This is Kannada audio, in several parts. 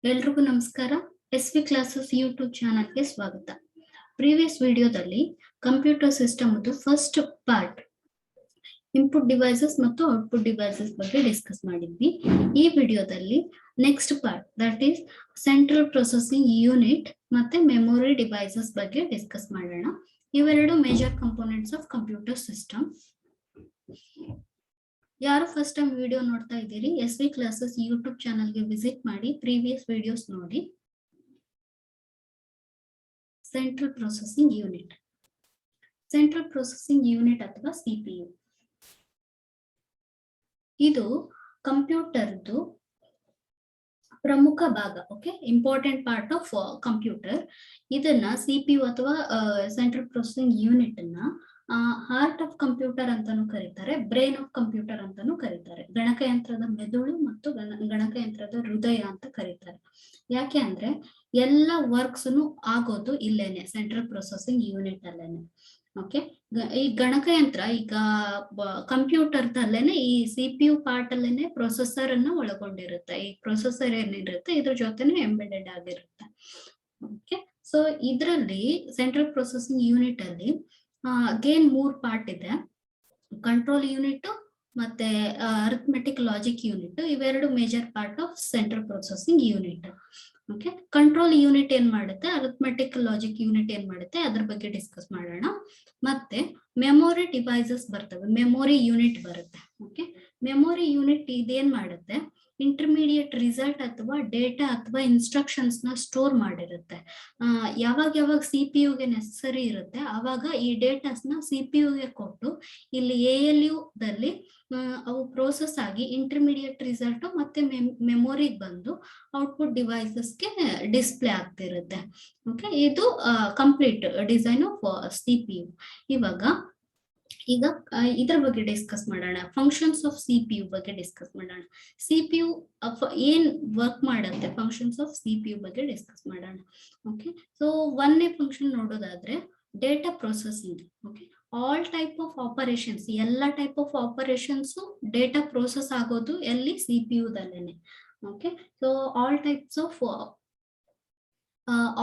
ಎಲ್ರಿಗೂ ನಮಸ್ಕಾರ. ಎಸ್ವಿ ಕ್ಲಾಸಸ್ ಯೂಟ್ಯೂಬ್ ಚಾನಲ್ಗೆ ಸ್ವಾಗತ. ಪ್ರೀವಿಯಸ್ ವಿಡಿಯೋದಲ್ಲಿ computer system first part input devices ಮತ್ತು ಔಟ್ಪುಟ್ ಡಿವೈಸಸ್ ಬಗ್ಗೆ ಡಿಸ್ಕಸ್ ಮಾಡಿದ್ವಿ. ಈ ವಿಡಿಯೋದಲ್ಲಿ next part that is central processing unit ಮತ್ತೆ ಮೆಮೊರಿ ಡಿವೈಸಸ್ ಬಗ್ಗೆ ಡಿಸ್ಕಸ್ ಮಾಡೋಣ. ಇವೆರಡು major components of computer system. ಯಾರು ಫಸ್ಟ್ ಟೈಮ್ ವಿಡಿಯೋ ನೋಡ್ತಾ ಇದ್ದೀರಿ, ಎಸ್ವಿ ಕ್ಲಾಸಸ್ ಯೂಟ್ಯೂಬ್ ಚಾನಲ್ಗೆ ವಿಸಿಟ್ ಮಾಡಿ, ಪ್ರೀವಿಯಸ್ ವಿಡಿಯೋಸ್ ನೋಡಿ. Central processing unit, central processing unit ಅಥವಾ ಸಿಪಿಯು, ಇದು ಕಂಪ್ಯೂಟರ್ದು ಪ್ರಮುಖ ಭಾಗ. Okay, important part of computer. ಇದನ್ನ ಸಿಪಿಯು ಅಥವಾ ಸೆಂಟ್ರಲ್ ಪ್ರೊಸೆಸಿಂಗ್ ಯೂನಿಟ್ ಅನ್ನ ಹಾರ್ಟ್ ಆಫ್ ಕಂಪ್ಯೂಟರ್ ಅಂತಾನು ಕರೀತಾರೆ, ಬ್ರೈನ್ ಆಫ್ ಕಂಪ್ಯೂಟರ್ ಅಂತಾನು ಕರೀತಾರೆ. ಗಣಕಯಂತ್ರದ ಮೆದುಳು ಮತ್ತು ಗಣಕಯಂತ್ರದ ಹೃದಯ ಅಂತ ಕರೀತಾರೆ. ಯಾಕೆ ಅಂದ್ರೆ ಎಲ್ಲ ವರ್ಕ್ಸ್ ಆಗೋದು ಇಲ್ಲೇನೆ, ಸೆಂಟ್ರಲ್ ಪ್ರೊಸೆಸಿಂಗ್ ಯೂನಿಟ್ ಅಲ್ಲೇನೆ. ಓಕೆ, ಈ ಗಣಕಯಂತ್ರ ಈಗ ಕಂಪ್ಯೂಟರ್ ಅಲ್ಲೇನೆ ಈ ಸಿಪಿಯು ಪಾರ್ಟ್ ಅಲ್ಲೇನೆ ಪ್ರೊಸೆಸರ್ ಅನ್ನ ಒಳಗೊಂಡಿರುತ್ತೆ. ಈ ಪ್ರೊಸೆಸರ್ ಏನಿರುತ್ತೆ ಇದ್ರ ಜೊತೆನೆ ಎಂಬೆಡೆಡ್ ಆಗಿರುತ್ತೆ. ಓಕೆ, ಸೊ ಇದರಲ್ಲಿ ಸೆಂಟ್ರಲ್ ಪ್ರೊಸೆಸಿಂಗ್ ಯೂನಿಟ್ ಅಲ್ಲಿ ಅಗೇನ್ 3 ಪಾರ್ಟ್ ಇದೆ. ಕಂಟ್ರೋಲ್ ಯೂನಿಟ್ ಮತ್ತೆ ಅರಿಥಮೆಟಿಕ್ ಲಾಜಿಕ್ ಯೂನಿಟ್, ಇವೆರಡು major part of central processing unit. Okay, control unit ಏನ್ ಮಾಡುತ್ತೆ, ಅರಿಥಮೆಟಿಕ್ ಲಾಜಿಕ್ ಯೂನಿಟ್ ಏನ್ ಮಾಡುತ್ತೆ ಅದ್ರ ಬಗ್ಗೆ ಡಿಸ್ಕಸ್ ಮಾಡೋಣ. ಮತ್ತೆ ಮೆಮೊರಿ ಡಿವೈಸಸ್ ಬರ್ತವೆ, ಮೆಮೊರಿ ಯೂನಿಟ್ ಬರುತ್ತೆ. ಓಕೆ, ಮೆಮೊರಿ ಯೂನಿಟ್ ಇದೇನ್ ಮಾಡುತ್ತೆ, ಇಂಟರ್ಮೀಡಿಯೇಟ್ ರಿಸಲ್ಟ್ ಅಥವಾ ಡೇಟಾ ಅಥವಾ ಇನ್ಸ್ಟ್ರಕ್ಷನ್ಸ್ ನ ಸ್ಟೋರ್ ಮಾಡಿರುತ್ತೆ. ಯಾವಾಗ ಸಿಪಿಯುಗೆ ನೆಸಸರಿ ಇರುತ್ತೆ ಆವಾಗ ಈ ಡೇಟಾಸ್ ನ ಸಿಪಿಯುಗೆ ಕೊಟ್ಟು ಇಲ್ಲಿ ALU ದಲ್ಲಿ ಅವು ಪ್ರೋಸೆಸ್ ಆಗಿ ಇಂಟರ್ಮೀಡಿಯೇಟ್ ರಿಸಲ್ಟ್ ಮತ್ತೆ ಮೆಮೊರಿಗೆ ಬಂದು ಔಟ್ಪುಟ್ ಡಿವೈಸಸ್ಗೆ ಡಿಸ್ಪ್ಲೇ ಆಗ್ತಿರುತ್ತೆ. ಓಕೆ, ಇದು ಕಂಪ್ಲೀಟ್ ಡಿಸೈನ್ ಆಫ್ ಸಿಪಿಯು. ಈಗ ಇದ್ರ ಬಗ್ಗೆ ಡಿಸ್ಕಸ್ ಮಾಡೋಣ. ಫಂಕ್ಷನ್ಸ್ ಆಫ್ ಸಿಪಿಯು ಬಗ್ಗೆ ಡಿಸ್ಕಸ್ ಮಾಡೋಣ. ಸಿಪಿಯು ಏನ್ ವರ್ಕ್ ಮಾಡುತ್ತೆ, ಫಂಕ್ಷನ್ಸ್ ಆಫ್ ಸಿಪಿಯು ಬಗ್ಗೆ ಡಿಸ್ಕಸ್ ಮಾಡೋಣ. ಓಕೆ, ಸೊ ಒಂದೇ ಫಂಕ್ಷನ್ ನೋಡೋದಾದ್ರೆ data processing. Okay, all type of operations, ಎಲ್ಲ type of operations data process ಆಗೋದು ಎಲ್ಲಿ, ಸಿಪಿಯುದಲ್ಲೇನೆ. Okay, so all types of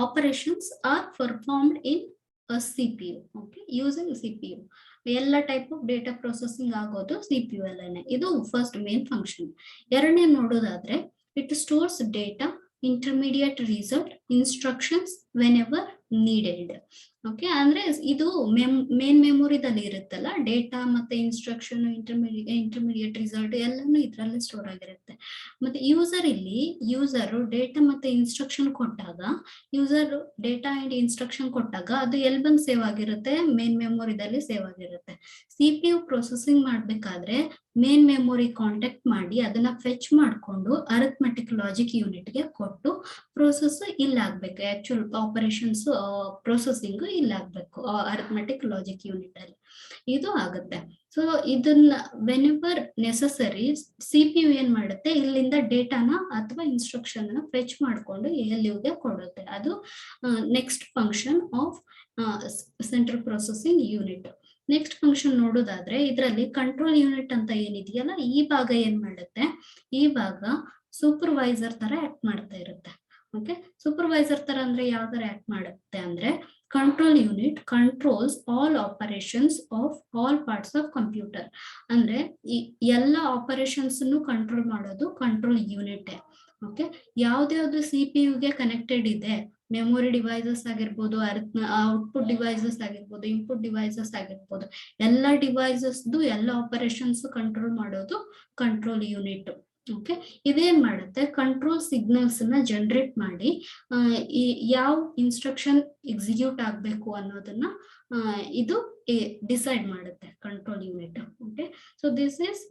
operations are performed in CPU. Okay, using CPU ಎಲ್ಲ ಟೈಪ್ ಆಫ್ ಡೇಟಾ ಪ್ರೊಸೆಸಿಂಗ್ ಆಗೋದು ಸಿಪಿಯು ಅಲ್ಲೇನೆ. ಇದು ಫಸ್ಟ್ ಮೇನ್ ಫಂಕ್ಷನ್. ಎರಡನೇ ನೋಡೋದಾದ್ರೆ it stores data, intermediate result, instructions when ever needed. Okay, ಅಂದ್ರೆ ಇದು ಮೇನ್ ಮೆಮೊರಿದಲ್ಲಿ ಇರುತ್ತಲ್ಲ, ಡೇಟಾ ಮತ್ತೆ ಇನ್ಸ್ಟ್ರಕ್ಷನ್, ಇಂಟರ್ಮೀಡಿಯೇಟ್ ರಿಸಲ್ಟ್ ಎಲ್ಲಾನು ಇದ್ರಲ್ಲೇ ಸ್ಟೋರ್ ಆಗಿರುತ್ತೆ. ಮತ್ತೆ ಯೂಸರ್ ಡೇಟಾ ಮತ್ತೆ ಇನ್ಸ್ಟ್ರಕ್ಷನ್ ಕೊಟ್ಟಾಗ, ಯೂಸರ್ ಡೇಟಾ ಅಂಡ್ ಇನ್ಸ್ಟ್ರಕ್ಷನ್ ಕೊಟ್ಟಾಗ ಅದು ಎಲ್ಲಿ ಬಂದು ಸೇವ್ ಆಗಿರುತ್ತೆ, ಮೇನ್ ಮೆಮೊರಿದಲ್ಲಿ ಸೇವ್ ಆಗಿರುತ್ತೆ. ಸಿಪಿಯು ಪ್ರೊಸೆಸಿಂಗ್ ಮಾಡ್ಬೇಕಾದ್ರೆ ಮೇನ್ ಮೆಮೊರಿ ಕಾಂಟ್ಯಾಕ್ಟ್ ಮಾಡಿ ಅದನ್ನ ಫೆಚ್ ಮಾಡ್ಕೊಂಡು ಅರಿಥಮೆಟಿಕ್ ಲಾಜಿಕ್ ಯೂನಿಟ್ಗೆ ಕೊಟ್ಟು ಪ್ರೋಸೆಸ್ ಇಲ್ಲಾಗ್ಬೇಕು, ಆಕ್ಚುಲ್ ಆಪರೇಷನ್ಸ್ ಪ್ರೊಸೆಸಿಂಗ್ ಇಲ್ಲಾಗ್ಬೇಕು ಅರಿಥಮೆಟಿಕ್ ಲಾಜಿಕ್ ಯೂನಿಟ್ ಅಲ್ಲಿ. ಇದು ಆಗುತ್ತೆ. ಸೊ ಇದನ್ನ ವೆನ್ ಎವರ್ ನೆಸಸರಿ ಸಿಪಿಯು ಏನ್ ಮಾಡುತ್ತೆ, ಇಲ್ಲಿಂದ ಡೇಟಾನ ಅಥವಾ ಇನ್ಸ್ಟ್ರಕ್ಷನ್ ಫೆಚ್ ಮಾಡ್ಕೊಂಡು ALUಗೆ ಕೊಡುತ್ತೆ. ಅದು next function of central processing unit. Next function ನೋಡೋದಾದ್ರೆ ಇದರಲ್ಲಿ ಕಂಟ್ರೋಲ್ ಯೂನಿಟ್ ಅಂತ ಏನಿದೆಯಲ್ಲ, ಈ ಭಾಗ ಏನ್ ಮಾಡುತ್ತೆ, ಈ ಭಾಗ ಸೂಪರ್ವೈಸರ್ ತರ ಆಕ್ಟ್ ಮಾಡ್ತಾ ಇರುತ್ತೆ. ಓಕೆ, ಸೂಪರ್ವೈಸರ್ ತರ ಅಂದ್ರೆ ಯಾವ ತರ ಆಕ್ಟ್ ಮಾಡುತ್ತೆ ಅಂದ್ರೆ, control unit controls all operations of all parts of computer. ಅಂದ್ರೆ ಈ ಎಲ್ಲ ಆಪರೇಷನ್ಸ್ ಕಂಟ್ರೋಲ್ ಮಾಡೋದು ಕಂಟ್ರೋಲ್ ಯೂನಿಟ್. ಓಕೆ, ಯಾವ್ದ್ಯಾವ್ದು ಸಿಪಿಯುಗೆ ಕನೆಕ್ಟೆಡ್ ಇದೆ, ಮೆಮೊರಿ ಡಿವೈಸಸ್ ಆಗಿರ್ಬೋದು, ಔಟ್ಪುಟ್ ಡಿವೈಸಸ್ ಆಗಿರ್ಬೋದು, ಇನ್ಪುಟ್ ಡಿವೈಸಸ್ ಆಗಿರ್ಬೋದು, ಎಲ್ಲ ಡಿವೈಸಸ್ ಎಲ್ಲ ಆಪರೇಷನ್ಸ್ ಕಂಟ್ರೋಲ್ ಮಾಡೋದು ಕಂಟ್ರೋಲ್ ಯೂನಿಟ್. ಓಕೆ, ಇದೇನ್ ಮಾಡುತ್ತೆ, ಕಂಟ್ರೋಲ್ ಸಿಗ್ನಲ್ಸ್ ನ ಜನರೇಟ್ ಮಾಡಿ ಯಾವ ಇನ್ಸ್ಟ್ರಕ್ಷನ್ ಎಕ್ಸಿಕ್ಯೂಟ್ ಆಗ್ಬೇಕು ಅನ್ನೋದನ್ನ ಇದು ಡಿಸೈಡ್ ಮಾಡುತ್ತೆ control unit. Okay, so this is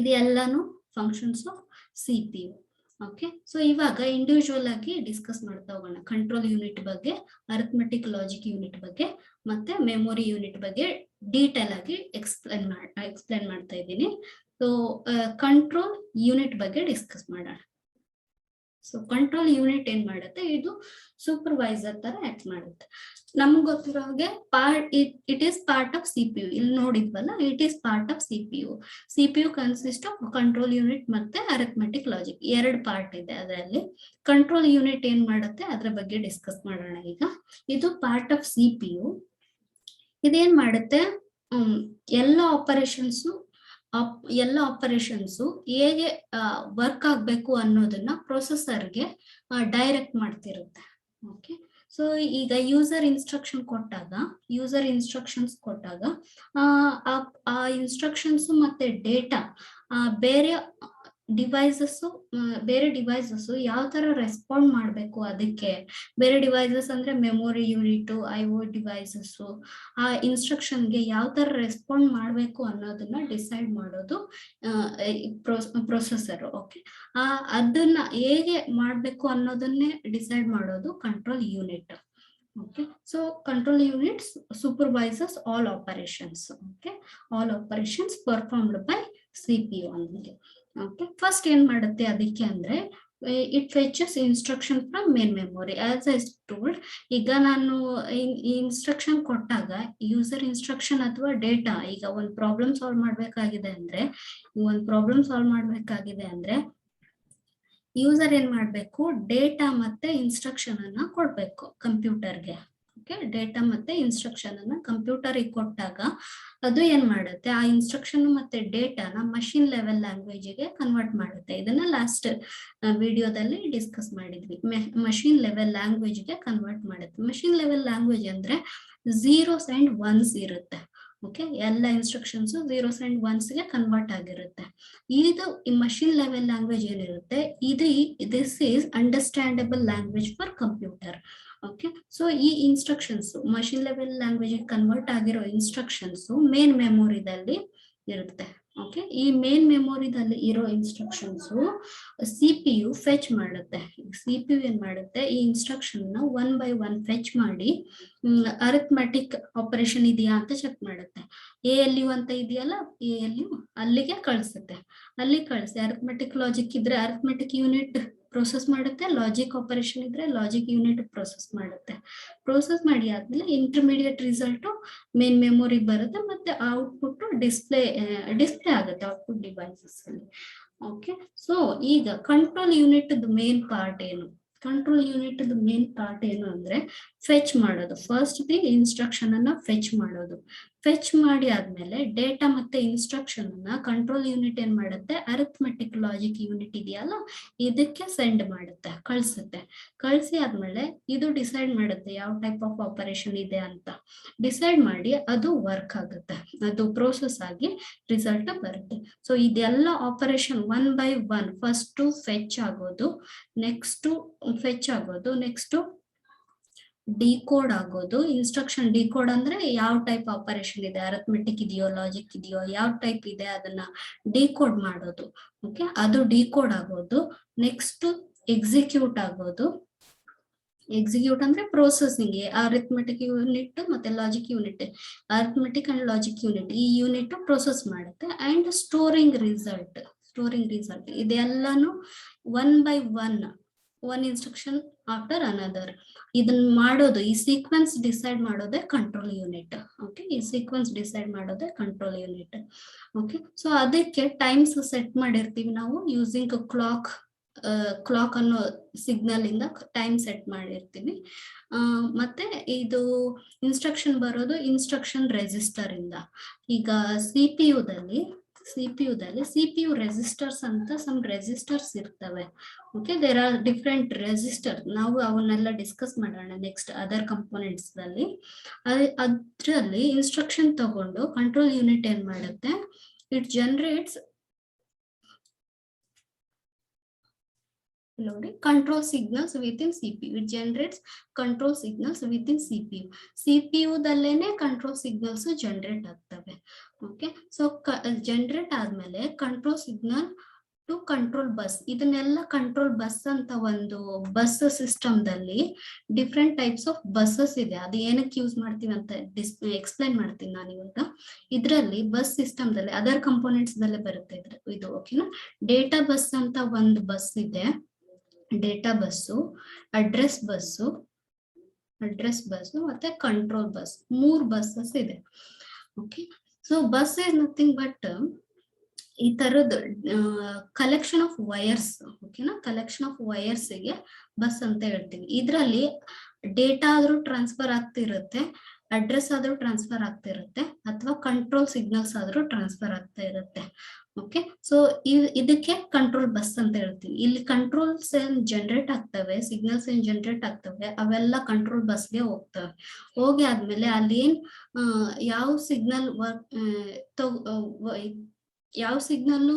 ಇದೆಲ್ಲಾನು functions of CPU. Okay, so ಇವಾಗ ಇಂಡಿವಿಜುವಲ್ ಆಗಿ ಡಿಸ್ಕಸ್ ಮಾಡ್ತಾ ಹೋಗೋಣ. ಕಂಟ್ರೋಲ್ ಯೂನಿಟ್ ಬಗ್ಗೆ, ಅರಿಥಮೆಟಿಕ್ ಲಾಜಿಕ್ ಯೂನಿಟ್ ಬಗ್ಗೆ ಮತ್ತೆ ಮೆಮೊರಿ ಯೂನಿಟ್ ಬಗ್ಗೆ ಡೀಟೇಲ್ ಆಗಿ ಎಕ್ಸ್ಪ್ಲೇನ್ ಮಾಡ್ತಾ ಇದ್ದೀನಿ. ಸೊ ಕಂಟ್ರೋಲ್ ಯೂನಿಟ್ ಬಗ್ಗೆ ಡಿಸ್ಕಸ್ ಮಾಡೋಣ. ಸೊ ಕಂಟ್ರೋಲ್ ಯೂನಿಟ್ ಏನ್ ಮಾಡುತ್ತೆ, ಇದು ಸೂಪರ್ವೈಸರ್ ತರ ಆಕ್ಟ್ ಮಾಡುತ್ತೆ. ನಮ್ಗೆ ಗೊತ್ತಿರೋ ಹಾಗೆ it is part of CPU. ಇಲ್ಲಿ ನೋಡಿದ್ವಲ್ಲ, it is part of CPU. CPU consist of control unit ಮತ್ತೆ ಅರಿಥಮೆಟಿಕ್ ಲಾಜಿಕ್, 2 ಪಾರ್ಟ್ ಇದೆ ಅದರಲ್ಲಿ. ಕಂಟ್ರೋಲ್ ಯೂನಿಟ್ ಏನ್ ಮಾಡುತ್ತೆ ಅದ್ರ ಬಗ್ಗೆ ಡಿಸ್ಕಸ್ ಮಾಡೋಣ ಈಗ. ಇದು ಪಾರ್ಟ್ ಆಫ್ ಸಿಪಿಯು. ಇದೇನ್ ಮಾಡುತ್ತೆ, ಎಲ್ಲ ಆಪರೇಷನ್ಸು ಹೇಗೆ ವರ್ಕ್ ಆಗ್ಬೇಕು ಅನ್ನೋದನ್ನ ಪ್ರೊಸೆಸರ್ಗೆ ಡೈರೆಕ್ಟ್ ಮಾಡ್ತಿರುತ್ತೆ. ಓಕೆ, ಸೊ ಈಗ ಯೂಸರ್ ಇನ್ಸ್ಟ್ರಕ್ಷನ್ಸ್ ಕೊಟ್ಟಾಗ ಆ ಇನ್ಸ್ಟ್ರಕ್ಷನ್ಸ್ ಮತ್ತೆ ಡೇಟಾ ಬೇರೆ ಡಿವೈಸಸ್ ಯಾವ ತರ ರೆಸ್ಪಾಂಡ್ ಮಾಡ್ಬೇಕು, ಅದಕ್ಕೆ ಬೇರೆ ಡಿವೈಸಸ್ ಅಂದ್ರೆ ಮೆಮೊರಿ ಯೂನಿಟ್, IO ಡಿವೈಸಸ್ ಆ ಇನ್ಸ್ಟ್ರಕ್ಷನ್ಗೆ ಯಾವ ತರ ರೆಸ್ಪಾಂಡ್ ಮಾಡ್ಬೇಕು ಅನ್ನೋದನ್ನ ಡಿಸೈಡ್ ಮಾಡೋದು ಪ್ರೊಸೆಸರ್. ಓಕೆ, ಅದನ್ನ ಹೇಗೆ ಮಾಡ್ಬೇಕು ಅನ್ನೋದನ್ನೇ ಡಿಸೈಡ್ ಮಾಡೋದು control unit. Okay, so control units supervises all operations. Okay, all operations performed by CPU only. Okay, first ಏನ್ ಮಾಡುತ್ತೆ ಅದಕ್ಕೆ ಅಂದ್ರೆ it fetches instruction from main memory. As I told, ಈಗ ನಾನು ಇನ್ಸ್ಟ್ರಕ್ಷನ್ ಕೊಟ್ಟಾಗ ಯೂಸರ್ ಇನ್ಸ್ಟ್ರಕ್ಷನ್ ಅಥವಾ ಡೇಟಾ, ಈಗ ಒಂದು ಪ್ರಾಬ್ಲಮ್ ಸಾಲ್ವ್ ಮಾಡ್ಬೇಕಾಗಿದೆ ಅಂದ್ರೆ ಯೂಸರ್ ಏನ್ ಮಾಡ್ಬೇಕು, ಡೇಟಾ ಮತ್ತೆ ಇನ್ಸ್ಟ್ರಕ್ಷನ್ ಅನ್ನ ಕೊಡ್ಬೇಕು ಕಂಪ್ಯೂಟರ್ಗೆ. ಓಕೆ, ಡೇಟಾ ಮತ್ತೆ ಇನ್ಸ್ಟ್ರಕ್ಷನ್ ಅನ್ನ ಕಂಪ್ಯೂಟರ್ಗೆ ಕೊಟ್ಟಾಗ ಅದು ಏನ್ ಮಾಡುತ್ತೆ, ಆ ಇನ್ಸ್ಟ್ರಕ್ಷನ್ ಮತ್ತೆ ಡೇಟಾನ ಮಷಿನ್ ಲೆವೆಲ್ ಲ್ಯಾಂಗ್ವೇಜ್ಗೆ ಕನ್ವರ್ಟ್ ಮಾಡುತ್ತೆ. ಇದನ್ನ ಲಾಸ್ಟ್ ವಿಡಿಯೋದಲ್ಲಿ ಡಿಸ್ಕಸ್ ಮಾಡಿದ್ವಿ. ಮಷಿನ್ ಲೆವೆಲ್ ಲ್ಯಾಂಗ್ವೇಜ್ಗೆ ಕನ್ವರ್ಟ್ ಮಾಡುತ್ತೆ. ಮಷಿನ್ ಲೆವೆಲ್ ಲ್ಯಾಂಗ್ವೇಜ್ ಅಂದ್ರೆ 0s and 1s ಇರುತ್ತೆ. ಓಕೆ, ಎಲ್ಲ ಇನ್ಸ್ಟ್ರಕ್ಷನ್ಸ್ 0s and 1sಗೆ ಕನ್ವರ್ಟ್ ಆಗಿರುತ್ತೆ. ಇದು ಈ ಮಷಿನ್ ಲೆವೆಲ್ ಲ್ಯಾಂಗ್ವೇಜ್ ಏನಿರುತ್ತೆ, this is understandable language for computer. Okay, so ಈ instructions machine level language convert ಆಗಿರೋ ಇನ್ಸ್ಟ್ರಕ್ಷನ್ಸ್ ಮೇನ್ ಮೆಮೊರಿದಲ್ಲಿ ಇರುತ್ತೆ. ಓಕೆ, ಈ ಮೇನ್ ಮೆಮೊರಿದಲ್ಲಿ ಇರೋ ಇನ್ಸ್ಟ್ರಕ್ಷನ್ಸ್ CPU ಫೆಚ್ ಮಾಡುತ್ತೆ. CPU ಏನ್ ಮಾಡುತ್ತೆ, ಈ ಇನ್ಸ್ಟ್ರಕ್ಷನ್ ನ 1 by 1 ಫೆಚ್ ಮಾಡಿ ಅರಿಥಮೆಟಿಕ್ ಆಪರೇಷನ್ ಇದೆಯಾ ಅಂತ ಚೆಕ್ ಮಾಡುತ್ತೆ. ALU ಅಂತ ಇದೆಯಲ್ಲ, ALU ಅಲ್ಲಿಗೆ ಕಳಿಸುತ್ತೆ. ಅಲ್ಲಿ ಕಳಿಸಿ ಅರಿಥಮೆಟಿಕ್ ಲಾಜಿಕ್ ಇದ್ರೆ ಅರಿಥಮೆಟಿಕ್ ಯೂನಿಟ್ ಪ್ರೋಸೆಸ್ ಮಾಡುತ್ತೆ, ಲಾಜಿಕ್ ಆಪರೇಷನ್ ಇದ್ರೆ ಲಾಜಿಕ್ ಯೂನಿಟ್ ಪ್ರೋಸೆಸ್ ಮಾಡುತ್ತೆ. ಪ್ರೋಸೆಸ್ ಮಾಡಿ ಆದ್ಮೇಲೆ ಇಂಟರ್ಮೀಡಿಯೇಟ್ ರಿಸಲ್ಟ್ ಮೇನ್ ಮೆಮೊರಿಗೆ ಬರುತ್ತೆ, ಮತ್ತೆ ಔಟ್ಪುಟ್ ಡಿಸ್ಪ್ಲೇ ಆಗುತ್ತೆ ಔಟ್ಪುಟ್ ಡಿವೈಸಸ್ ಅಲ್ಲಿ. ಓಕೆ, ಸೊ ಈಗ ಕಂಟ್ರೋಲ್ ಯೂನಿಟ್ ಮೇನ್ ಪಾರ್ಟ್ ಏನು? ಅಂದ್ರೆ ಫೆಚ್ ಮಾಡೋದು. ಫಸ್ಟ್ ದಿ ಇನ್ಸ್ಟ್ರಕ್ಷನ್ ಅನ್ನ ಫೆಚ್ ಮಾಡೋದು. ಫೆಚ್ ಮಾಡಿ ಆದ್ಮೇಲೆ ಡೇಟಾ ಮತ್ತೆ ಇನ್ಸ್ಟ್ರಕ್ಷನ್ ಅನ್ನ ಕಂಟ್ರೋಲ್ ಯೂನಿಟ್ ಏನ್ ಮಾಡುತ್ತೆ, ಅರಿಥಮೆಟಿಕ್ ಲಾಜಿಕ್ ಯೂನಿಟ್ ಇದೆಯಲ್ಲ ಇದಕ್ಕೆ ಸೆಂಡ್ ಮಾಡುತ್ತೆ, ಕಳ್ಸುತ್ತೆ. ಕಳ್ಸಿ ಆದ್ಮೇಲೆ ಇದು ಡಿಸೈಡ್ ಮಾಡುತ್ತೆ ಯಾವ ಟೈಪ್ ಆಫ್ ಆಪರೇಷನ್ ಇದೆ ಅಂತ. ಡಿಸೈಡ್ ಮಾಡಿ ಅದು ವರ್ಕ್ ಆಗುತ್ತೆ, ಅದು ಪ್ರೋಸೆಸ್ ಆಗಿ ರಿಸಲ್ಟ್ ಬರುತ್ತೆ. ಸೊ ಇದೆಲ್ಲ ಆಪರೇಷನ್ 1 by 1 ಫಸ್ಟ್ ಫೆಚ್ ಆಗೋದು, ನೆಕ್ಸ್ಟ್ ಡಿಕೋಡ್ ಆಗೋದು. ಇನ್ಸ್ಟ್ರಕ್ಷನ್ ಡಿಕೋಡ್ ಅಂದ್ರೆ ಯಾವ ಟೈಪ್ ಆಪರೇಷನ್ ಇದೆ, ಅರಿಥಮೆಟಿಕ್ ಇದೆಯೋ ಲಾಜಿಕ್ ಇದೆಯೋ ಯಾವ ಟೈಪ್ ಇದೆ ಅದನ್ನ ಡಿಕೋಡ್ ಮಾಡೋದು. ಓಕೆ, ಅದು ಡಿಕೋಡ್ ಆಗೋದು. ನೆಕ್ಸ್ಟ್ ಎಕ್ಸಿಕ್ಯೂಟ್ ಆಗೋದು. ಎಕ್ಸಿಕ್ಯೂಟ್ ಅಂದ್ರೆ ಪ್ರೋಸೆಸಿಂಗ್. ಅರಿಥಮೆಟಿಕ್ ಯೂನಿಟ್ ಮತ್ತೆ logic unit, arithmetic and logic unit, ಈ ಯೂನಿಟ್ ಪ್ರೋಸೆಸ್ ಮಾಡುತ್ತೆ. ಅಂಡ್ ಸ್ಟೋರಿಂಗ್ ರಿಸಲ್ಟ್ ಇದೆಲ್ಲಾನು 1 by 1 ಇನ್ಸ್ಟ್ರಕ್ಷನ್ ಆಫ್ಟರ್ ಅನದರ್ ಇದನ್ನ ಮಾಡೋದು. ಈ ಸೀಕ್ವೆನ್ಸ್ ಡಿಸೈಡ್ ಮಾಡೋದೇ ಕಂಟ್ರೋಲ್ ಯೂನಿಟ್. ಓಕೆ, ಈ ಸೀಕ್ವೆನ್ಸ್ ಡಿಸೈಡ್ ಮಾಡೋದೇ ಕಂಟ್ರೋಲ್ ಯೂನಿಟ್. ಓಕೆ, ಸೊ ಅದಕ್ಕೆ ಟೈಮ್ಸ್ ಸೆಟ್ ಮಾಡಿರ್ತೀವಿ ನಾವು ಯೂಸಿಂಗ್ ಕ್ಲಾಕ್ ಅನ್ನೋ ಸಿಗ್ನಲ್ ಇಂದ ಟೈಮ್ ಸೆಟ್ ಮಾಡಿರ್ತೀವಿ. ಮತ್ತೆ ಇದು ಇನ್ಸ್ಟ್ರಕ್ಷನ್ ಬರೋದು ಇನ್ಸ್ಟ್ರಕ್ಷನ್ ರೆಜಿಸ್ಟರ್ ಇಂದ. ಈಗ CPU ರೆಜಿಸ್ಟರ್ಸ್ ಅಂತ ಸಮ್ ರೆಜಿಸ್ಟರ್ಸ್ ಇರ್ತವೆ. Okay, there are different register. ನಾವು ಅವನ್ನೆಲ್ಲ ಡಿಸ್ಕಸ್ ಮಾಡೋಣ ನೆಕ್ಸ್ಟ್ ಅದರ್ ಕಂಪೋನೆಂಟ್ಸ್ ಅಲ್ಲಿ. ಅದರಲ್ಲಿ ಇನ್ಸ್ಟ್ರಕ್ಷನ್ ತಗೊಂಡು ಕಂಟ್ರೋಲ್ ಯೂನಿಟ್ ಏನ್ ಮಾಡುತ್ತೆ, it generates control signals within CPU. It generates control signals within CPU. CPU ದಲ್ಲೇನೆ control signals generate ಆಗ್ತವೆ. ಓಕೆ, ಸೊ ಜನರೇಟ್ ಆದ್ಮೇಲೆ control signal to control bus. ಇದನ್ನೆಲ್ಲ ಕಂಟ್ರೋಲ್ ಬಸ್ ಅಂತ ಒಂದು ಬಸ್ ಸಿಸ್ಟಮ್ ದಲ್ಲಿ ಡಿಫ್ರೆಂಟ್ ಟೈಪ್ಸ್ ಆಫ್ ಬಸ್ಸಸ್ ಇದೆ. ಅದು ಏನಕ್ಕೆ ಯೂಸ್ ಮಾಡ್ತೀವಿ ಅಂತ ಎಕ್ಸ್ಪ್ಲೈನ್ ಮಾಡ್ತೀನಿ ನಾನು ಇವಾಗ. ಇದರಲ್ಲಿ ಬಸ್ ಸಿಸ್ಟಮ್ ದಲ್ಲಿ ಅದರ್ ಕಂಪೋನೆಂಟ್ಸ್ ದಲ್ಲೇ ಬರುತ್ತೆ ಇದು. ಓಕೆನಾ, ಡೇಟಾ ಬಸ್ ಅಂತ ಒಂದು ಬಸ್ ಇದೆ. ಡೇಟಾ ಬಸ್ಸು, ಅಡ್ರೆಸ್ ಬಸ್ಸು ಮತ್ತೆ ಕಂಟ್ರೋಲ್ ಬಸ್, 3 ಬಸ್ಸಸ್ ಇದೆ. Okay, so bus is nothing but ಈ ತರದ ಕಲೆಕ್ಷನ್ ಆಫ್ ವೈರ್ಸ್. ಓಕೆನಾ, ಕಲೆಕ್ಷನ್ ಆಫ್ ವೈರ್ಸ್ ಗೆ ಬಸ್ ಅಂತ ಹೇಳ್ತೀವಿ. ಇದ್ರಲ್ಲಿ ಡೇಟಾ ಆದ್ರೂ ಟ್ರಾನ್ಸ್ಫರ್ ಆಗ್ತಿರುತ್ತೆ, ಅಡ್ರೆಸ್ ಆದ್ರೂ ಟ್ರಾನ್ಸ್ಫರ್ ಆಗ್ತಿರುತ್ತೆ, ಅಥವಾ ಕಂಟ್ರೋಲ್ ಸಿಗ್ನಲ್ಸ್ ಆದ್ರೂ ಟ್ರಾನ್ಸ್ಫರ್ ಆಗ್ತಾ ಇರುತ್ತೆ. ಓಕೆ, ಸೊ ಇದಕ್ಕೆ ಕಂಟ್ರೋಲ್ ಬಸ್ ಅಂತ ಹೇಳ್ತೀವಿ. ಇಲ್ಲಿ ಕಂಟ್ರೋಲ್ಸ್ ಏನ್ ಜನರೇಟ್ ಆಗ್ತವೆ, ಸಿಗ್ನಲ್ಸ್ ಏನ್ ಜನರೇಟ್ ಆಗ್ತವೆ, ಅವೆಲ್ಲ ಕಂಟ್ರೋಲ್ ಬಸ್ಗೆ ಹೋಗ್ತವೆ. ಹೋಗಿ ಆದ್ಮೇಲೆ ಅಲ್ಲಿ ಏನ್ ಯಾವ ಸಿಗ್ನಲ್ ಯಾವ ಸಿಗ್ನಲ್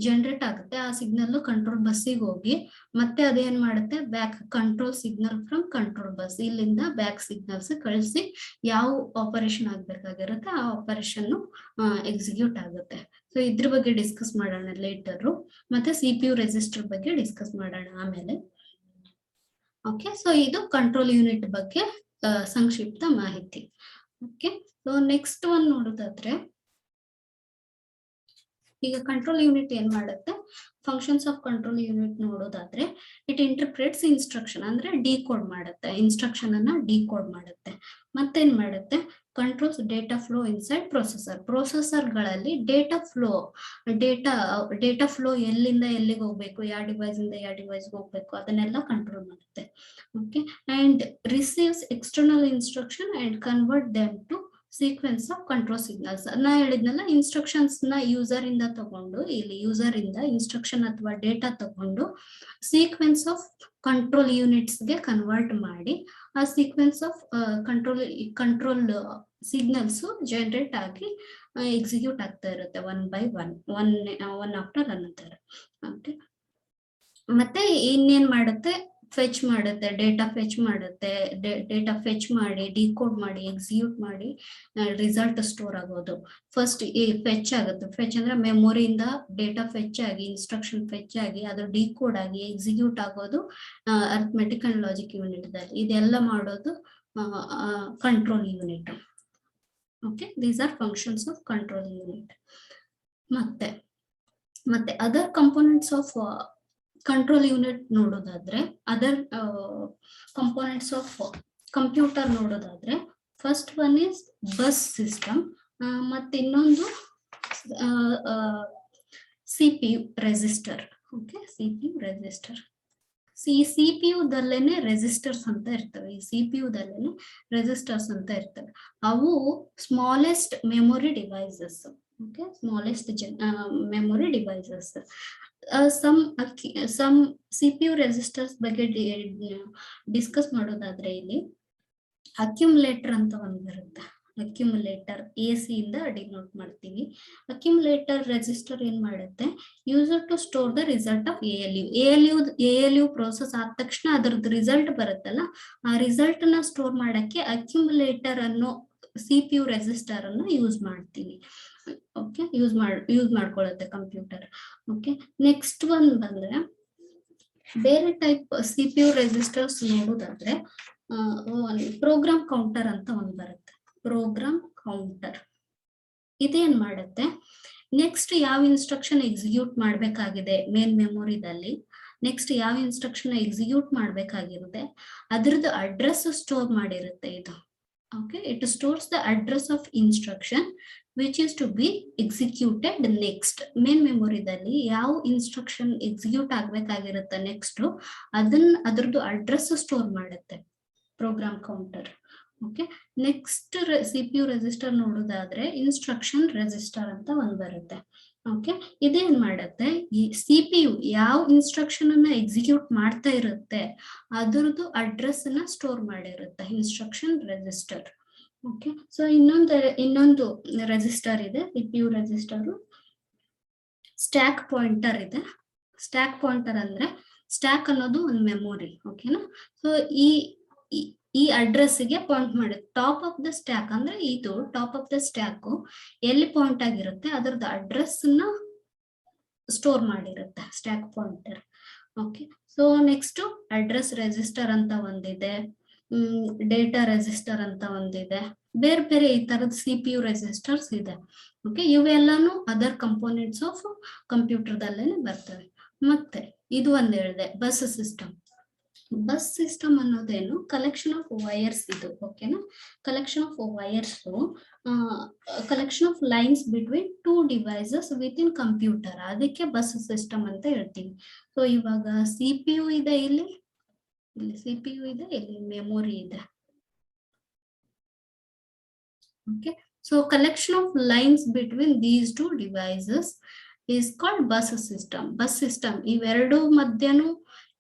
ಜನರೇಟ್ ಆಗುತ್ತೆ ಆ ಸಿಗ್ನಲ್ ಕಂಟ್ರೋಲ್ ಬಸ್ಸಿಗೆ ಹೋಗಿ ಮತ್ತೆ ಅದೇನ್ ಮಾಡುತ್ತೆ, back control signal from control bus ಇಲ್ಲಿಂದ ಬ್ಯಾಕ್ ಸಿಗ್ನಲ್ಸ್ ಕಳಿಸಿ ಯಾವ ಆಪರೇಷನ್ ಆಗ್ಬೇಕಾಗಿರುತ್ತೆ ಆ ಆಪರೇಷನ್ ಎಕ್ಸಿಕ್ಯೂಟ್ ಆಗುತ್ತೆ. ಸೊ ಇದ್ರ ಬಗ್ಗೆ ಡಿಸ್ಕಸ್ ಮಾಡೋಣ ಲೇಟರ್. ಮತ್ತೆ CPU ರೆಜಿಸ್ಟರ್ ಬಗ್ಗೆ ಡಿಸ್ಕಸ್ ಮಾಡೋಣ ಆಮೇಲೆ. ಓಕೆ, ಸೊ ಇದು ಕಂಟ್ರೋಲ್ ಯೂನಿಟ್ ಬಗ್ಗೆ ಸಂಕ್ಷಿಪ್ತ ಮಾಹಿತಿ. ಓಕೆ, ಸೊ ನೆಕ್ಸ್ಟ್ ಒನ್ ನೋಡೋದಾದ್ರೆ, ಈಗ ಕಂಟ್ರೋಲ್ ಯೂನಿಟ್ ಏನ್ ಮಾಡುತ್ತೆ, ಫಂಕ್ಷನ್ಸ್ ಆಫ್ ಕಂಟ್ರೋಲ್ ಯೂನಿಟ್ ನೋಡೋದಾದ್ರೆ, ಇಟ್ ಇಂಟರ್ಪ್ರೇಟ್ಸ್ ಇನ್ಸ್ಟ್ರಕ್ಷನ್ ಅಂದ್ರೆ ಡಿಕೋಡ್ ಮಾಡುತ್ತೆ, ಇನ್ಸ್ಟ್ರಕ್ಷನ್ ಅನ್ನ ಡಿಕೋಡ್ ಮಾಡುತ್ತೆ. ಮತ್ತೇನ್ ಮಾಡುತ್ತೆ, controls data flow inside processor ಗಳಲ್ಲಿ ಡೇಟಾ ಫ್ಲೋ ಎಲ್ಲಿಂದ ಎಲ್ಲಿಗೆ ಹೋಗ್ಬೇಕು, ಯಾವ ಡಿವೈಸ್ ಇಂದ ಯಾವ ಡಿವೈಸ್ ಹೋಗ್ಬೇಕು ಅದನ್ನೆಲ್ಲ ಕಂಟ್ರೋಲ್ ಮಾಡುತ್ತೆ. Okay, and receives external instruction and convert them to sequence of control signals. ನಾ ಹೇಳಿದ್ನಲ್ಲ, ಇನ್ಸ್ಟ್ರಕ್ಷನ್ಸ್ ನ ಯೂಸರ್ ಇಂದ ತಗೊಂಡು, ಇಲ್ಲಿ ಯೂಸರ್ ಇಂದ ಇನ್ಸ್ಟ್ರಕ್ಷನ್ ಅಥವಾ ಡೇಟಾ ತಗೊಂಡು ಸೀಕ್ವೆನ್ಸ್ ಆಫ್ ಕಂಟ್ರೋಲ್ ಯೂನಿಟ್ಸ್ ಗೆ ಕನ್ವರ್ಟ್ ಮಾಡಿ ಆ sequence of control signals generate ಆಗಿ ಎಕ್ಸಿಕ್ಯೂಟ್ ಆಗ್ತಾ ಇರುತ್ತೆ one by one after another. Okay, ಮತ್ತೆ ಇನ್ನೇನ್ ಮಾಡುತ್ತೆ, ಫೆಚ್ ಮಾಡುತ್ತೆ, ಡೇಟಾ ಫೆಚ್ ಮಾಡುತ್ತೆ, ಡೇಟಾ ಫೆಚ್ ಮಾಡಿ ಡಿಕೋಡ್ ಮಾಡಿ ಎಕ್ಸಿಕ್ಯೂಟ್ ಮಾಡಿ ರಿಸಲ್ಟ್ ಸ್ಟೋರ್ ಆಗೋದು. ಫಸ್ಟ್ ಫೆಚ್ ಆಗುತ್ತೆ, ಫೆಚ್ ಅಂದ್ರೆ ಮೆಮೊರಿಯಿಂದ ಡೇಟಾ ಫೆಚ್ ಆಗಿ ಇನ್ಸ್ಟ್ರಕ್ಷನ್ ಫೆಚ್ ಆಗಿ ಅದು ಡಿಕೋಡ್ ಆಗಿ ಎಕ್ಸಿಕ್ಯೂಟ್ ಆಗೋದು ಅರ್ಥಮೆಟಿಕ್ ಅಂಡ್ ಲಾಜಿಕ್ ಯೂನಿಟ್ ದಲ್ಲಿ. ಇದೆಲ್ಲ ಮಾಡೋದು control unit. Okay, these are functions of control unit. ಮತ್ತೆ other components of control unit ನೋಡೋದಾದ್ರೆ, ಅದರ್ ಕಂಪೋನೆಂಟ್ಸ್ ಆಫ್ ಕಂಪ್ಯೂಟರ್ ನೋಡೋದಾದ್ರೆ, first one is bus system, ಮತ್ತೆ ಇನ್ನೊಂದು CPU register. Okay, CPU register. CPU ದಲ್ಲೇನೆ ರೆಜಿಸ್ಟರ್ಸ್ ಅಂತ ಇರ್ತವೆ, ಈ CPU ದಲ್ಲೇನೆ ರೆಜಿಸ್ಟರ್ಸ್ ಅಂತ ಇರ್ತವೆ. ಅವು smallest memory devices. Okay, smallest memory devices. Some CPU registers ಬಗ್ಗೆ ಡಿಸ್ಕಸ್ ಮಾಡೋದಾದ್ರೆ, ಇಲ್ಲಿ ಅಕ್ಯುಮುಲೇಟರ್ ಅಂತ ಒಂದು ಬರುತ್ತೆ. ಅಕ್ಯುಮುಲೇಟರ್ AC ಇಂದ ಡಿನೋಟ್ ಮಾಡ್ತೀವಿ. ಅಕ್ಯುಮುಲೇಟರ್ ರೆಜಿಸ್ಟರ್ ಏನ್ ಮಾಡುತ್ತೆ, user to store the result of ALU process ಆದ ತಕ್ಷಣ ಅದರದ್ದು ರಿಸಲ್ಟ್ ಬರುತ್ತಲ್ಲ, ಆ ರಿಸಲ್ಟ್ ನ ಸ್ಟೋರ್ ಮಾಡಕ್ಕೆ ಅಕ್ಯುಮುಲೇಟರ್ ಅನ್ನೋ CPU ರೆಜಿಸ್ಟರ್ ಅನ್ನು ಯೂಸ್ ಮಾಡ್ತೀವಿ. ಓಕೆ, ಯೂಸ್ ಮಾಡ್ಕೊಳ್ಳುತ್ತೆ ಕಂಪ್ಯೂಟರ್. ಓಕೆ, ನೆಕ್ಸ್ಟ್ ಒನ್ ಬಂದ್ರೆ ಬೇರೆ ಟೈಪ್ CPU ರೆಜಿಸ್ಟರ್ಸ್ ನೋಡೋದಾದ್ರೆ, ಪ್ರೋಗ್ರಾಮ್ ಕೌಂಟರ್ ಅಂತ ಒಂದು ಬರುತ್ತೆ. ಪ್ರೋಗ್ರಾಮ್ ಕೌಂಟರ್ ಇದೇನ್ ಮಾಡುತ್ತೆ, ನೆಕ್ಸ್ಟ್ ಯಾವ ಇನ್ಸ್ಟ್ರಕ್ಷನ್ ಎಕ್ಸಿಕ್ಯೂಟ್ ಮಾಡ್ಬೇಕಾಗಿದೆ ಮೇನ್ ಮೆಮೊರಿದಲ್ಲಿ, ನೆಕ್ಸ್ಟ್ ಯಾವ ಇನ್ಸ್ಟ್ರಕ್ಷನ್ ಎಕ್ಸಿಕ್ಯೂಟ್ ಮಾಡ್ಬೇಕಾಗಿರುತ್ತೆ ಅದ್ರದ್ದು ಅಡ್ರೆಸ್ ಸ್ಟೋರ್ ಮಾಡಿರುತ್ತೆ ಇದು. Okay, it stores the address of instruction which is to be executed next. Main memory ದಲ್ಲಿ ಯಾವ ಇನ್ಸ್ಟ್ರಕ್ಷನ್ ಎಕ್ಸಿಕ್ಯೂಟ್ ಆಗ್ಬೇಕಾಗಿರುತ್ತೆ ನೆಕ್ಸ್ಟ್ ಅದ್ರದ್ದು ಅಡ್ರೆಸ್ ಸ್ಟೋರ್ ಮಾಡುತ್ತೆ program counter. Okay, next CPU register ನೋಡೋದಾದ್ರೆ ಇನ್ಸ್ಟ್ರಕ್ಷನ್ ರೆಜಿಸ್ಟರ್ ಅಂತ ಒಂದು ಬರುತ್ತೆ. ಓಕೆ, ಇದೇನ್ ಮಾಡುತ್ತೆ, ಈ CPU ಯಾವ ಇನ್ಸ್ಟ್ರಕ್ಷನ್ ಅನ್ನ ಎಕ್ಸಿಕ್ಯೂಟ್ ಮಾಡ್ತಾ ಇರುತ್ತೆ ಅದರದ್ದು ಅಡ್ರೆಸ್ ಅನ್ನ ಸ್ಟೋರ್ ಮಾಡಿರುತ್ತೆ ಇನ್ಸ್ಟ್ರಕ್ಷನ್ ರೆಜಿಸ್ಟರ್. ಓಕೆ, ಸೊ ಇನ್ನೊಂದು ರೆಜಿಸ್ಟರ್ ಇದೆ CPU ರೆಜಿಸ್ಟರ್, ಸ್ಟ್ಯಾಕ್ ಪಾಯಿಂಟರ್ ಇದೆ. ಸ್ಟ್ಯಾಕ್ ಪಾಯಿಂಟರ್ ಅಂದ್ರೆ ಸ್ಟ್ಯಾಕ್ ಅನ್ನೋದು ಒಂದು ಮೆಮೊರಿ. ಓಕೆನಾ, ಸೊ ಈ ಅಡ್ರೆಸ್ ಗೆ ಪಾಯಿಂಟ್ ಮಾಡುತ್ತೆ. ಟಾಪ್ ಆಫ್ ದ ಸ್ಟ್ಯಾಕ್ ಅಂದ್ರೆ ಇದು ಟಾಪ್ ಆಫ್ ದ ಸ್ಟ್ಯಾಕ್ ಎಲ್ಲಿ ಪಾಯಿಂಟ್ ಆಗಿರುತ್ತೆ ಅದರದ್ದು ಅಡ್ರೆಸ್ ನ ಸ್ಟೋರ್ ಮಾಡಿರುತ್ತೆ stack pointer. Okay, so next address register ಅಂತ ಒಂದಿದೆ, ಡೇಟಾ ರೆಜಿಸ್ಟರ್ ಅಂತ ಒಂದಿದೆ, ಬೇರೆ ಬೇರೆ ಈ ತರದ CPU ರೆಜಿಸ್ಟರ್ಸ್ ಇದೆ. ಓಕೆ, ಇವೆಲ್ಲಾನು ಅದರ್ ಕಂಪೋನೆಂಟ್ಸ್ ಆಫ್ ಕಂಪ್ಯೂಟರ್ ದಲ್ಲೇನೆ ಬರ್ತವೆ. ಮತ್ತೆ ಇದು ಒಂದ್ ಹೇಳಿದೆ ಬಸ್ ಸಿಸ್ಟಮ್. ಬಸ್ ಸಿಸ್ಟಮ್ ಅನ್ನೋದೇನು ಕಲೆಕ್ಷನ್ ಆಫ್ ವೈರ್ಸ್ ಇದು, ಓಕೆನಾ. Collection of wires, collection of lines between two devices within computer, ಅದಕ್ಕೆ ಬಸ್ ಸಿಸ್ಟಮ್ ಅಂತ ಹೇಳ್ತೀವಿ. ಸೊ ಇವಾಗ CPU ಇದೆ, ಇಲ್ಲಿ CPU ಇದೆ, ಇಲ್ಲಿ ಮೆಮೊರಿ ಇದೆ. Okay, so collection of lines between these two devices is called bus system. Bus system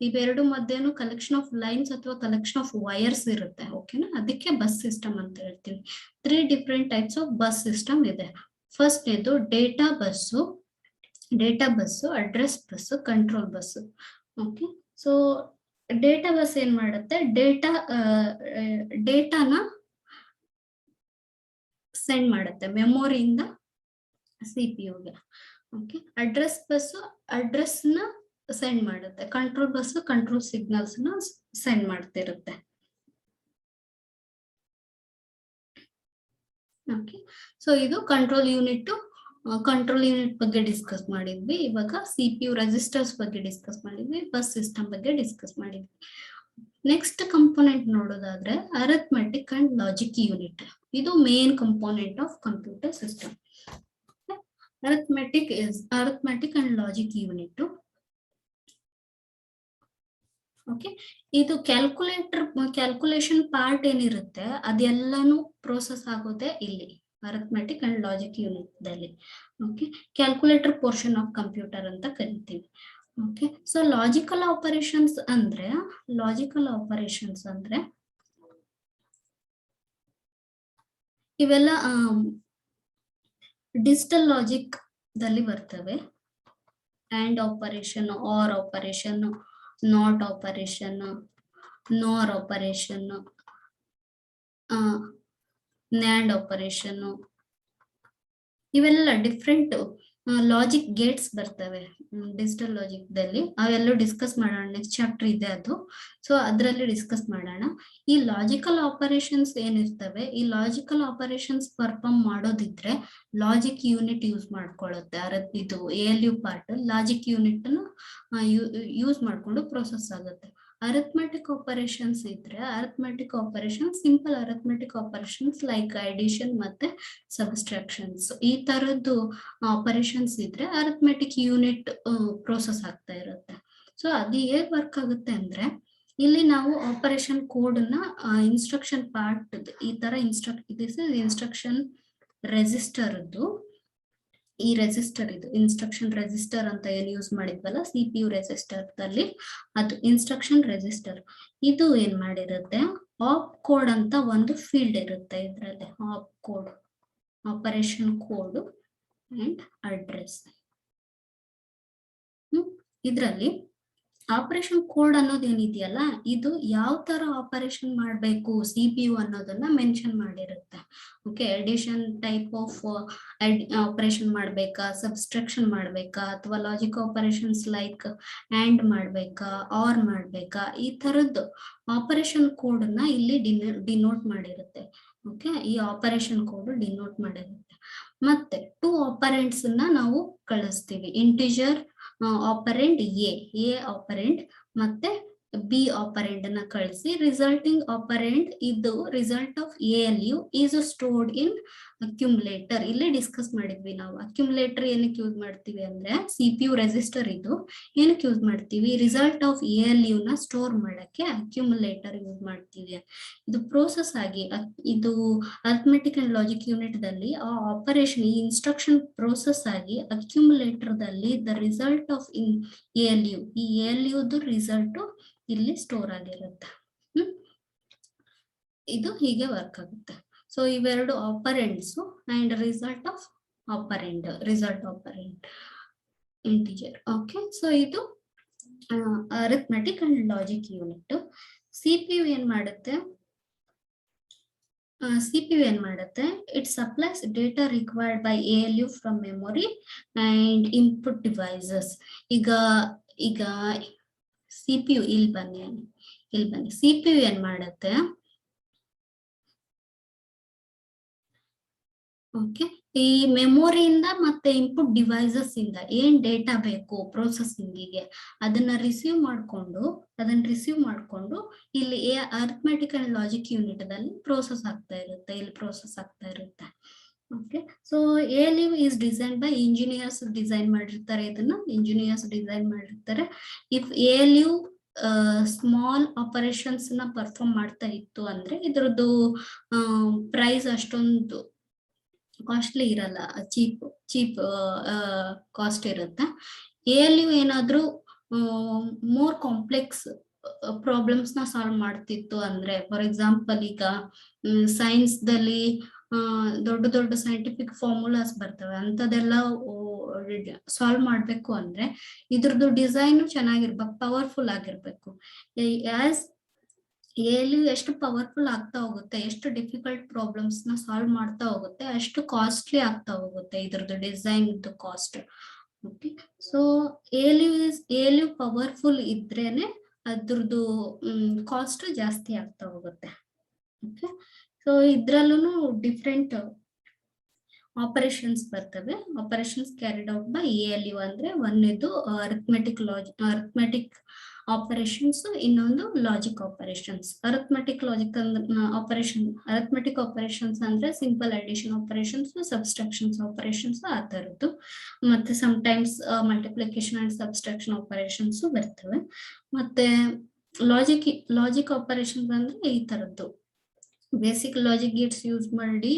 ಇವೆರಡು ಮಧ್ಯನು ಕಲೆಕ್ಷನ್ ಆಫ್ ಲೈನ್ಸ್ ಅಥವಾ ಕಲೆಕ್ಷನ್ ಆಫ್ ವೈರ್ಸ್ ಇರುತ್ತೆ, ಓಕೆನಾ. ಅದಕ್ಕೆ ಬಸ್ ಸಿಸ್ಟಮ್ ಅಂತ ಹೇಳ್ತೀವಿ. 3 different types of bus system ಇದೆ. ಫಸ್ಟ್ ಇದು data bus, address bus, control bus. Okay, so data bus ಏನ್ ಮಾಡುತ್ತೆ, ಡೇಟಾನ ಸೆಂಡ್ ಮಾಡುತ್ತೆ ಮೆಮೊರಿಯಿಂದ CPU-ಗೆ. ಓಕೆ, ಅಡ್ರೆಸ್ ಬಸ್ ಅಡ್ರೆಸ್ ನ ಸೆಂಡ್ ಮಾಡುತ್ತೆ, ಕಂಟ್ರೋಲ್ ಬಸ್ ಕಂಟ್ರೋಲ್ ಸಿಗ್ನಲ್ಸ್ ನ ಸೆಂಡ್ ಮಾಡ್ತಿರುತ್ತೆ. ಓಕೆ, ಸೊ ಇದು ಕಂಟ್ರೋಲ್ ಯೂನಿಟ್ ಬಗ್ಗೆ ಡಿಸ್ಕಸ್ ಮಾಡಿದ್ವಿ. ಇವಾಗ CPU ರೆಜಿಸ್ಟರ್ಸ್ ಬಗ್ಗೆ ಡಿಸ್ಕಸ್ ಮಾಡಿದ್ವಿ, ಬಸ್ ಸಿಸ್ಟಮ್ ಬಗ್ಗೆ ಡಿಸ್ಕಸ್ ಮಾಡಿದ್ವಿ. ನೆಕ್ಸ್ಟ್ ಕಂಪೋನೆಂಟ್ ನೋಡೋದಾದ್ರೆ ಅರಿಥಮೆಟಿಕ್ ಅಂಡ್ ಲಾಜಿಕ್ ಯೂನಿಟ್. ಇದು main component of computer system. Arithmetic and logic unit. Okay, ಇದು ಕ್ಯಾಲ್ಕುಲೇಷನ್ ಪಾರ್ಟ್ ಏನಿರುತ್ತೆ ಅದೆಲ್ಲಾನು ಪ್ರೋಸೆಸ್ ಆಗೋದೆ ಇಲ್ಲಿ ಅರಿಥಮೆಟಿಕ್ ಅಂಡ್ ಲಾಜಿಕ್ ಯೂನಿಟ್ ದಲ್ಲಿ. Okay, calculator portion of computer ಅಂತ ಕರಿತೀವಿ. ಓಕೆ, ಸೊ ಲಾಜಿಕಲ್ ಆಪರೇಷನ್ಸ್ ಅಂದ್ರೆ ಇವೆಲ್ಲ ಡಿಜಿಟಲ್ ಲಾಜಿಕ್ ದಲ್ಲಿ ಬರ್ತವೆ. And operation, or operation, not operation, nor operation, nand operation, ಇವೆಲ್ಲ ಡಿಫ್ರೆಂಟ್ ಲಾಜಿಕ್ ಗೇಟ್ಸ್ ಬರ್ತವೆ ಡಿಜಿಟಲ್ ಲಾಜಿಕ್ ದಲ್ಲಿ. ಅವೆಲ್ಲ ಡಿಸ್ಕಸ್ ಮಾಡೋಣ, ನೆಕ್ಸ್ಟ್ ಚಾಪ್ಟರ್ ಇದೆ ಅದು, ಸೊ ಅದರಲ್ಲಿ ಡಿಸ್ಕಸ್ ಮಾಡೋಣ. ಈ ಲಾಜಿಕಲ್ ಆಪರೇಷನ್ಸ್ ಏನಿರ್ತವೆ, ಈ ಲಾಜಿಕಲ್ ಆಪರೇಷನ್ಸ್ ಪರ್ಫಾರ್ಮ್ ಮಾಡೋದಿದ್ರೆ ಲಾಜಿಕ್ ಯೂನಿಟ್ ಯೂಸ್ ಮಾಡ್ಕೊಳ್ಳುತ್ತೆ. ಇದು ALU part logic unit use ಮಾಡ್ಕೊಂಡು ಪ್ರೋಸೆಸ್ ಆಗುತ್ತೆ. ಅರಿಥಮೆಟಿಕ್ ಆಪರೇಷನ್ಸ್ ಇದ್ರೆ simple arithmetic operations like addition ಮತ್ತೆ ಸಬ್ಸ್ಟ್ರಾಕ್ಷನ್ಸ್, ಈ ತರದ್ದು ಆಪರೇಷನ್ಸ್ ಇದ್ರೆ ಅರಿಥಮೆಟಿಕ್ ಯೂನಿಟ್ ಪ್ರೋಸೆಸ್ ಆಗ್ತಾ ಇರುತ್ತೆ. ಸೊ ಅದು ಹೇಗೆ ವರ್ಕ್ ಆಗುತ್ತೆ ಅಂದ್ರೆ, ಇಲ್ಲಿ ನಾವು ಆಪರೇಷನ್ ಕೋಡ್ ನ ಇನ್ಸ್ಟ್ರಕ್ಷನ್ ಪಾರ್ಟ್ ಈ ತರ ಇನ್ಸ್ಟ್ರಕ್ಷನ್ ರೆಜಿಸ್ಟರ್, ಈ ರೆಜಿಸ್ಟರ್ ಇದು ಇನ್ಸ್ಟ್ರಕ್ಷನ್ ರೆಜಿಸ್ಟರ್ ಅಂತ ಏನ್ ಯೂಸ್ ಮಾಡಿದ್ವಲ್ಲ CPU ರೆಜಿಸ್ಟರ್ ದಲ್ಲಿ, ಅದು ಇನ್ಸ್ಟ್ರಕ್ಷನ್ ರೆಜಿಸ್ಟರ್. ಇದು ಏನ್ ಮಾಡಿರುತ್ತೆ, ಆಪ್ ಕೋಡ್ ಅಂತ ಒಂದು ಫೀಲ್ಡ್ ಇರುತ್ತೆ ಇದ್ರಲ್ಲಿ. Op code, operation code and address. ಇದ್ರಲ್ಲಿ ಆಪರೇಷನ್ ಕೋಡ್ ಅನ್ನೋದು ಏನಿದೆಯಲ್ಲ, ಇದು ಯಾವ ತರ ಆಪರೇಷನ್ ಮಾಡಬೇಕು CPU ಅನ್ನೋದನ್ನ ಮೆನ್ಷನ್ ಮಾಡಿರುತ್ತೆ. Okay, addition type of operation ಮಾಡ್ಬೇಕಾ, ಸಬ್ಸ್ಟ್ರಾಕ್ಷನ್ ಮಾಡ್ಬೇಕಾ, ಅಥವಾ ಲಾಜಿಕ್ ಆಪರೇಷನ್ಸ್ ಲೈಕ್ ಆ್ಯಂಡ್ ಮಾಡ್ಬೇಕಾ, ಆರ್ ಮಾಡ್ಬೇಕಾ, ಈ ತರದ್ದು ಆಪರೇಷನ್ ಕೋಡ್ ನ ಇಲ್ಲಿ ಡಿನೋಟ್ ಮಾಡಿರುತ್ತೆ. ಓಕೆ, ಈ ಆಪರೇಷನ್ ಕೋಡ್ ಡಿನೋಟ್ ಮಾಡಿರುತ್ತೆ. ಮತ್ತೆ 2 ಆಪರೆಂಟ್ಸ್ ನಾವು ಕಳಿಸ್ತೀವಿ, ಇಂಟಿಜರ್ ಆಪರೆಂಡ್ ಎ ಆಪರೆಂಡ್ ಮತ್ತೆ ಬಿ ಆಪರೆಂಡ್ ನ ಕಳಿಸಿ, ರಿಸಲ್ಟಿಂಗ್ ಆಪರೆಂಡ್ ಇದು result of ALU is stored in accumulator. ಇಲ್ಲಿ ಡಿಸ್ಕಸ್ ಮಾಡಿದ್ವಿ ನಾವು. ಅಕ್ಯುಮುಲೇಟರ್ ಏನಕ್ಕೆ ಯೂಸ್ ಮಾಡ್ತೀವಿ ಅಂದ್ರೆ, CPU ರೆಜಿಸ್ಟರ್ ಇದು ಏನಕ್ಕೆ ಯೂಸ್ ಮಾಡ್ತೀವಿ, ರಿಸಲ್ಟ್ ಆಫ್ ALU ನ ಸ್ಟೋರ್ ಮಾಡಕ್ಕೆ ಅಕ್ಯುಮುಲೇಟರ್ ಯೂಸ್ ಮಾಡ್ತೀವಿ. ಇದು ಪ್ರೋಸೆಸ್ ಆಗಿ, ಇದು ಅರಿಥಮೆಟಿಕ್ ಅಂಡ್ ಲಾಜಿಕ್ ಯೂನಿಟ್ ದಲ್ಲಿ ಆ ಆಪರೇಷನ್, ಈ ಇನ್ಸ್ಟ್ರಕ್ಷನ್ ಪ್ರೋಸೆಸ್ ಆಗಿ ಅಕ್ಯುಮುಲೇಟರ್ ದಲ್ಲಿ ದ ರಿಸಲ್ಟ್ ಆಫ್ ALU, ಈ ALU ರಿಸಲ್ಟ್ ಇಲ್ಲಿ ಸ್ಟೋರ್ ಆಗಿರುತ್ತೆ. ಇದು ಹೀಗೆ ವರ್ಕ್ ಆಗುತ್ತೆ. ಸೊ ಇವೆರಡು operands and result operand integer. Okay, so ಇದು arithmetic and logic unit. CPU ಏನ್ ಮಾಡುತ್ತೆ, it supplies data required by ALU from memory and input devices. ಈಗ CPU ಇಲ್ಲಿ ಬನ್ನಿ, CPU ಏನ್ ಮಾಡುತ್ತೆ, ಓಕೆ, ಈ ಮೆಮೊರಿಯಿಂದ ಮತ್ತೆ ಇನ್ಪುಟ್ ಡಿವೈಸಸ್ ಇಂದ ಏನ್ ಡೇಟಾ ಬೇಕು ಪ್ರೊಸೆಸಿಂಗಿಗೆ ಅದನ್ನ ರಿಸೀವ್ ಮಾಡ್ಕೊಂಡು ಇಲ್ಲಿ ಅರ್ಥಮೆಟಿಕ್ ಅಂಡ್ ಲಾಜಿಕ್ ಯೂನಿಟ್ ದಲ್ಲಿ ಪ್ರೋಸೆಸ್ ಆಗ್ತಾ ಇರುತ್ತೆ. Okay, so ALU is design by engineers design ಮಾಡಿರ್ತಾರೆ. ಇಫ್ ALU ಸ್ಮಾಲ್ ಆಪರೇಷನ್ಸ್ ನ ಪರ್ಫಾರ್ಮ್ ಮಾಡ್ತಾ ಇತ್ತು ಅಂದ್ರೆ ಇದ್ರದ್ದು ಪ್ರೈಸ್ ಅಷ್ಟೊಂದು ಕಾಸ್ಟ್ಲಿ ಇರಲ್ಲ, ಚೀಪ್ ಕಾಸ್ಟ್ ಇರುತ್ತೆ. ALU ಏನಾದ್ರೂ ಮೋರ್ ಕಾಂಪ್ಲೆಕ್ಸ್ ಪ್ರಾಬ್ಲಮ್ಸ್ ನ ಸಾಲ್ವ್ ಮಾಡ್ತಿತ್ತು ಅಂದ್ರೆ, ಫಾರ್ ಎಕ್ಸಾಂಪಲ್ ಈಗ ಸೈನ್ಸ್ ದಲ್ಲಿ ದೊಡ್ಡ ಸೈಂಟಿಫಿಕ್ ಫಾರ್ಮುಲಾಸ್ ಬರ್ತವೆ, ಅಂತದೆಲ್ಲ ಸಾಲ್ವ್ ಮಾಡ್ಬೇಕು ಅಂದ್ರೆ ಇದ್ರದ್ದು ಡಿಸೈನ್ ಚೆನ್ನಾಗಿರ್ಬೇಕು, ಪವರ್ಫುಲ್ ಆಗಿರ್ಬೇಕು. ಆಸ್ ALU ಎಷ್ಟು ಪವರ್ಫುಲ್ ಆಗ್ತಾ ಹೋಗುತ್ತೆ, ಎಷ್ಟು ಡಿಫಿಕಲ್ಟ್ ಪ್ರಾಬ್ಲಮ್ಸ್ ನ ಸಾಲ್ವ್ ಮಾಡ್ತಾ ಹೋಗುತ್ತೆ, ಅಷ್ಟು ಕಾಸ್ಟ್ಲಿ ಆಗ್ತಾ ಹೋಗುತ್ತೆ ಇದ್ರದ್ದು design cost. Okay, so ALU powerful ಇದ್ರೇನೆ ಅದ್ರದ್ದು ಕಾಸ್ಟ್ ಜಾಸ್ತಿ ಆಗ್ತಾ ಹೋಗುತ್ತೆ. ಓಕೆ, ಸೊ ಇದ್ರಲ್ಲೂ ಡಿಫ್ರೆಂಟ್ ಆಪರೇಷನ್ಸ್ ಬರ್ತವೆ. Operations carried out by ALU ಅಂದ್ರೆ ಒಂದೇದು ಅರಿಥಮೆಟಿಕ್ ಆಪರೇಷನ್ಸ್, ಇನ್ನೊಂದು ಲಾಜಿಕ್ ಆಪರೇಷನ್ಸ್. ಅರಿಥಮೆಟಿಕ್ ಆಪರೇಷನ್ಸ್ ಅಂದ್ರೆ simple addition operations, subtractions operations ಆ ತರದ್ದು, ಮತ್ತೆ sometimes multiplication and subtraction operations ಬರ್ತವೆ. ಮತ್ತೆ ಲಾಜಿಕ್ ಆಪರೇಷನ್ಸ್ ಅಂದ್ರೆ ಈ ತರದ್ದು ಬೇಸಿಕ್ ಲಾಜಿಕ್ ಗೇಟ್ಸ್ ಯೂಸ್ ಮಾಡಿ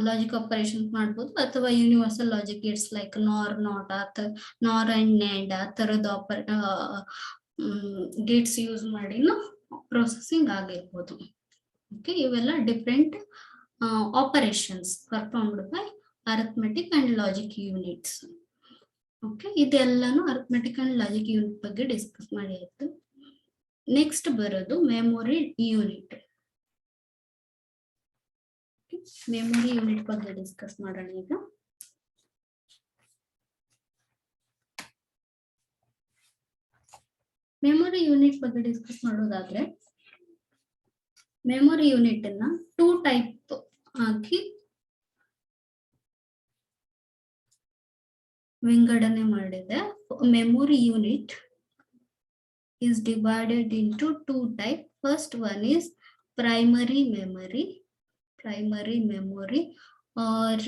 ಲಾಜಿಕ್ ಆಪರೇಷನ್ಸ್ ಮಾಡ್ಬೋದು, ಅಥವಾ ಯೂನಿವರ್ಸಲ್ ಲಾಜಿಕ್ ಗೇಟ್ಸ್ ಲೈಕ್ ನಾರ್ ಅಂಡ್ ನ್ಯಾಂಡ್ ಆ ತರದ ಗೇಟ್ಸ್ ಯೂಸ್ ಮಾಡಿ ಪ್ರೊಸೆಸಿಂಗ್ ಆಗಿರ್ಬೋದು. ಓಕೆ, ಇವೆಲ್ಲ different operations performed by arithmetic and logic units. Okay, ಇದೆಲ್ಲಾನು ಅರಿಥಮೆಟಿಕ್ ಅಂಡ್ ಲಾಜಿಕ್ ಯೂನಿಟ್ ಬಗ್ಗೆ ಡಿಸ್ಕಸ್ ಮಾಡಿ ಆಯ್ತು. ನೆಕ್ಸ್ಟ್ ಬರೋದು ಮೆಮೊರಿ ಯೂನಿಟ್. ಮೆಮೊರಿ ಯೂನಿಟ್ ಬಗ್ಗೆ ಡಿಸ್ಕಸ್ ಮಾಡೋಣ ಈಗ. ಮೆಮೊರಿ ಯೂನಿಟ್ ಬಗ್ಗೆ ಡಿಸ್ಕಸ್ ಮಾಡೋದಾದ್ರೆ, ಮೆಮೊರಿ ಯೂನಿಟ್ ಅನ್ನ 2 ಟೈಪ್ ಆಗಿ ವಿಂಗಡಣೆ ಮಾಡಿದೆ. Memory unit is divided into 2 types. First one is primary memory or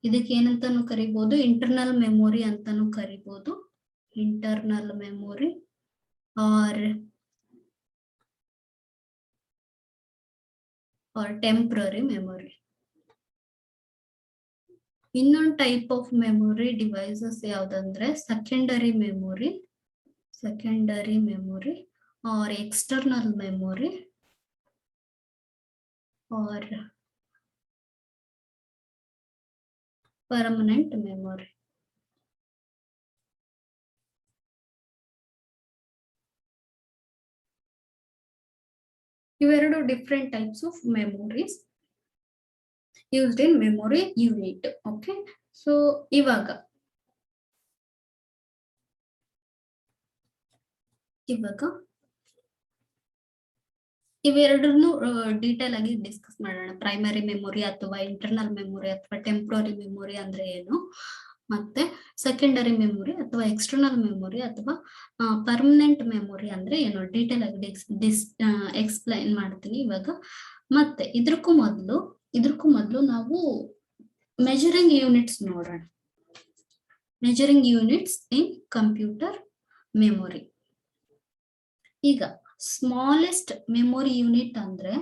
ಇದಕ್ಕೆ ಏನಂತಾನು ಕರಿಬಹುದು, ಇಂಟರ್ನಲ್ ಮೆಮೊರಿ ಅಂತಾನು ಕರಿಬಹುದು, internal memory or temporary memory. ಇನ್ನೊಂದು ಟೈಪ್ ಆಫ್ ಮೆಮೊರಿ ಡಿವೈಸಸ್ ಯಾವ್ದಂದ್ರೆ secondary memory or external memory or permanent memory. ಇವೆರಡು different types of memories used in memory unit. Okay, so ಇವಾಗ ಇವೆರಡನ್ನು ಡೀಟೇಲ್ ಆಗಿ ಡಿಸ್ಕಸ್ ಮಾಡೋಣ. ಪ್ರೈಮರಿ ಮೆಮೊರಿ ಅಥವಾ ಇಂಟರ್ನಲ್ ಮೆಮೊರಿ ಅಥವಾ ಟೆಂಪ್ರರಿ ಮೆಮೊರಿ ಅಂದ್ರೆ ಏನು, ಮತ್ತೆ ಸೆಕೆಂಡರಿ ಮೆಮೊರಿ ಅಥವಾ ಎಕ್ಸ್ಟರ್ನಲ್ ಮೆಮೊರಿ ಅಥವಾ ಪರ್ಮನೆಂಟ್ ಮೆಮೊರಿ ಅಂದ್ರೆ ಏನು ಡೀಟೇಲ್ ಆಗಿ ಎಕ್ಸ್ಪ್ಲೈನ್ ಮಾಡ್ತೀನಿ ಇವಾಗ. ಮತ್ತೆ ಇದಕ್ಕೂ ಮೊದಲು ನಾವು ಮೆಜರಿಂಗ್ ಯೂನಿಟ್ಸ್ ನೋಡೋಣ. Measuring units in computer memory. ಈಗ ಸ್ಮಾಲೆಸ್ಟ್ ಮೆಮೊರಿ ಯೂನಿಟ್ ಅಂದ್ರೆ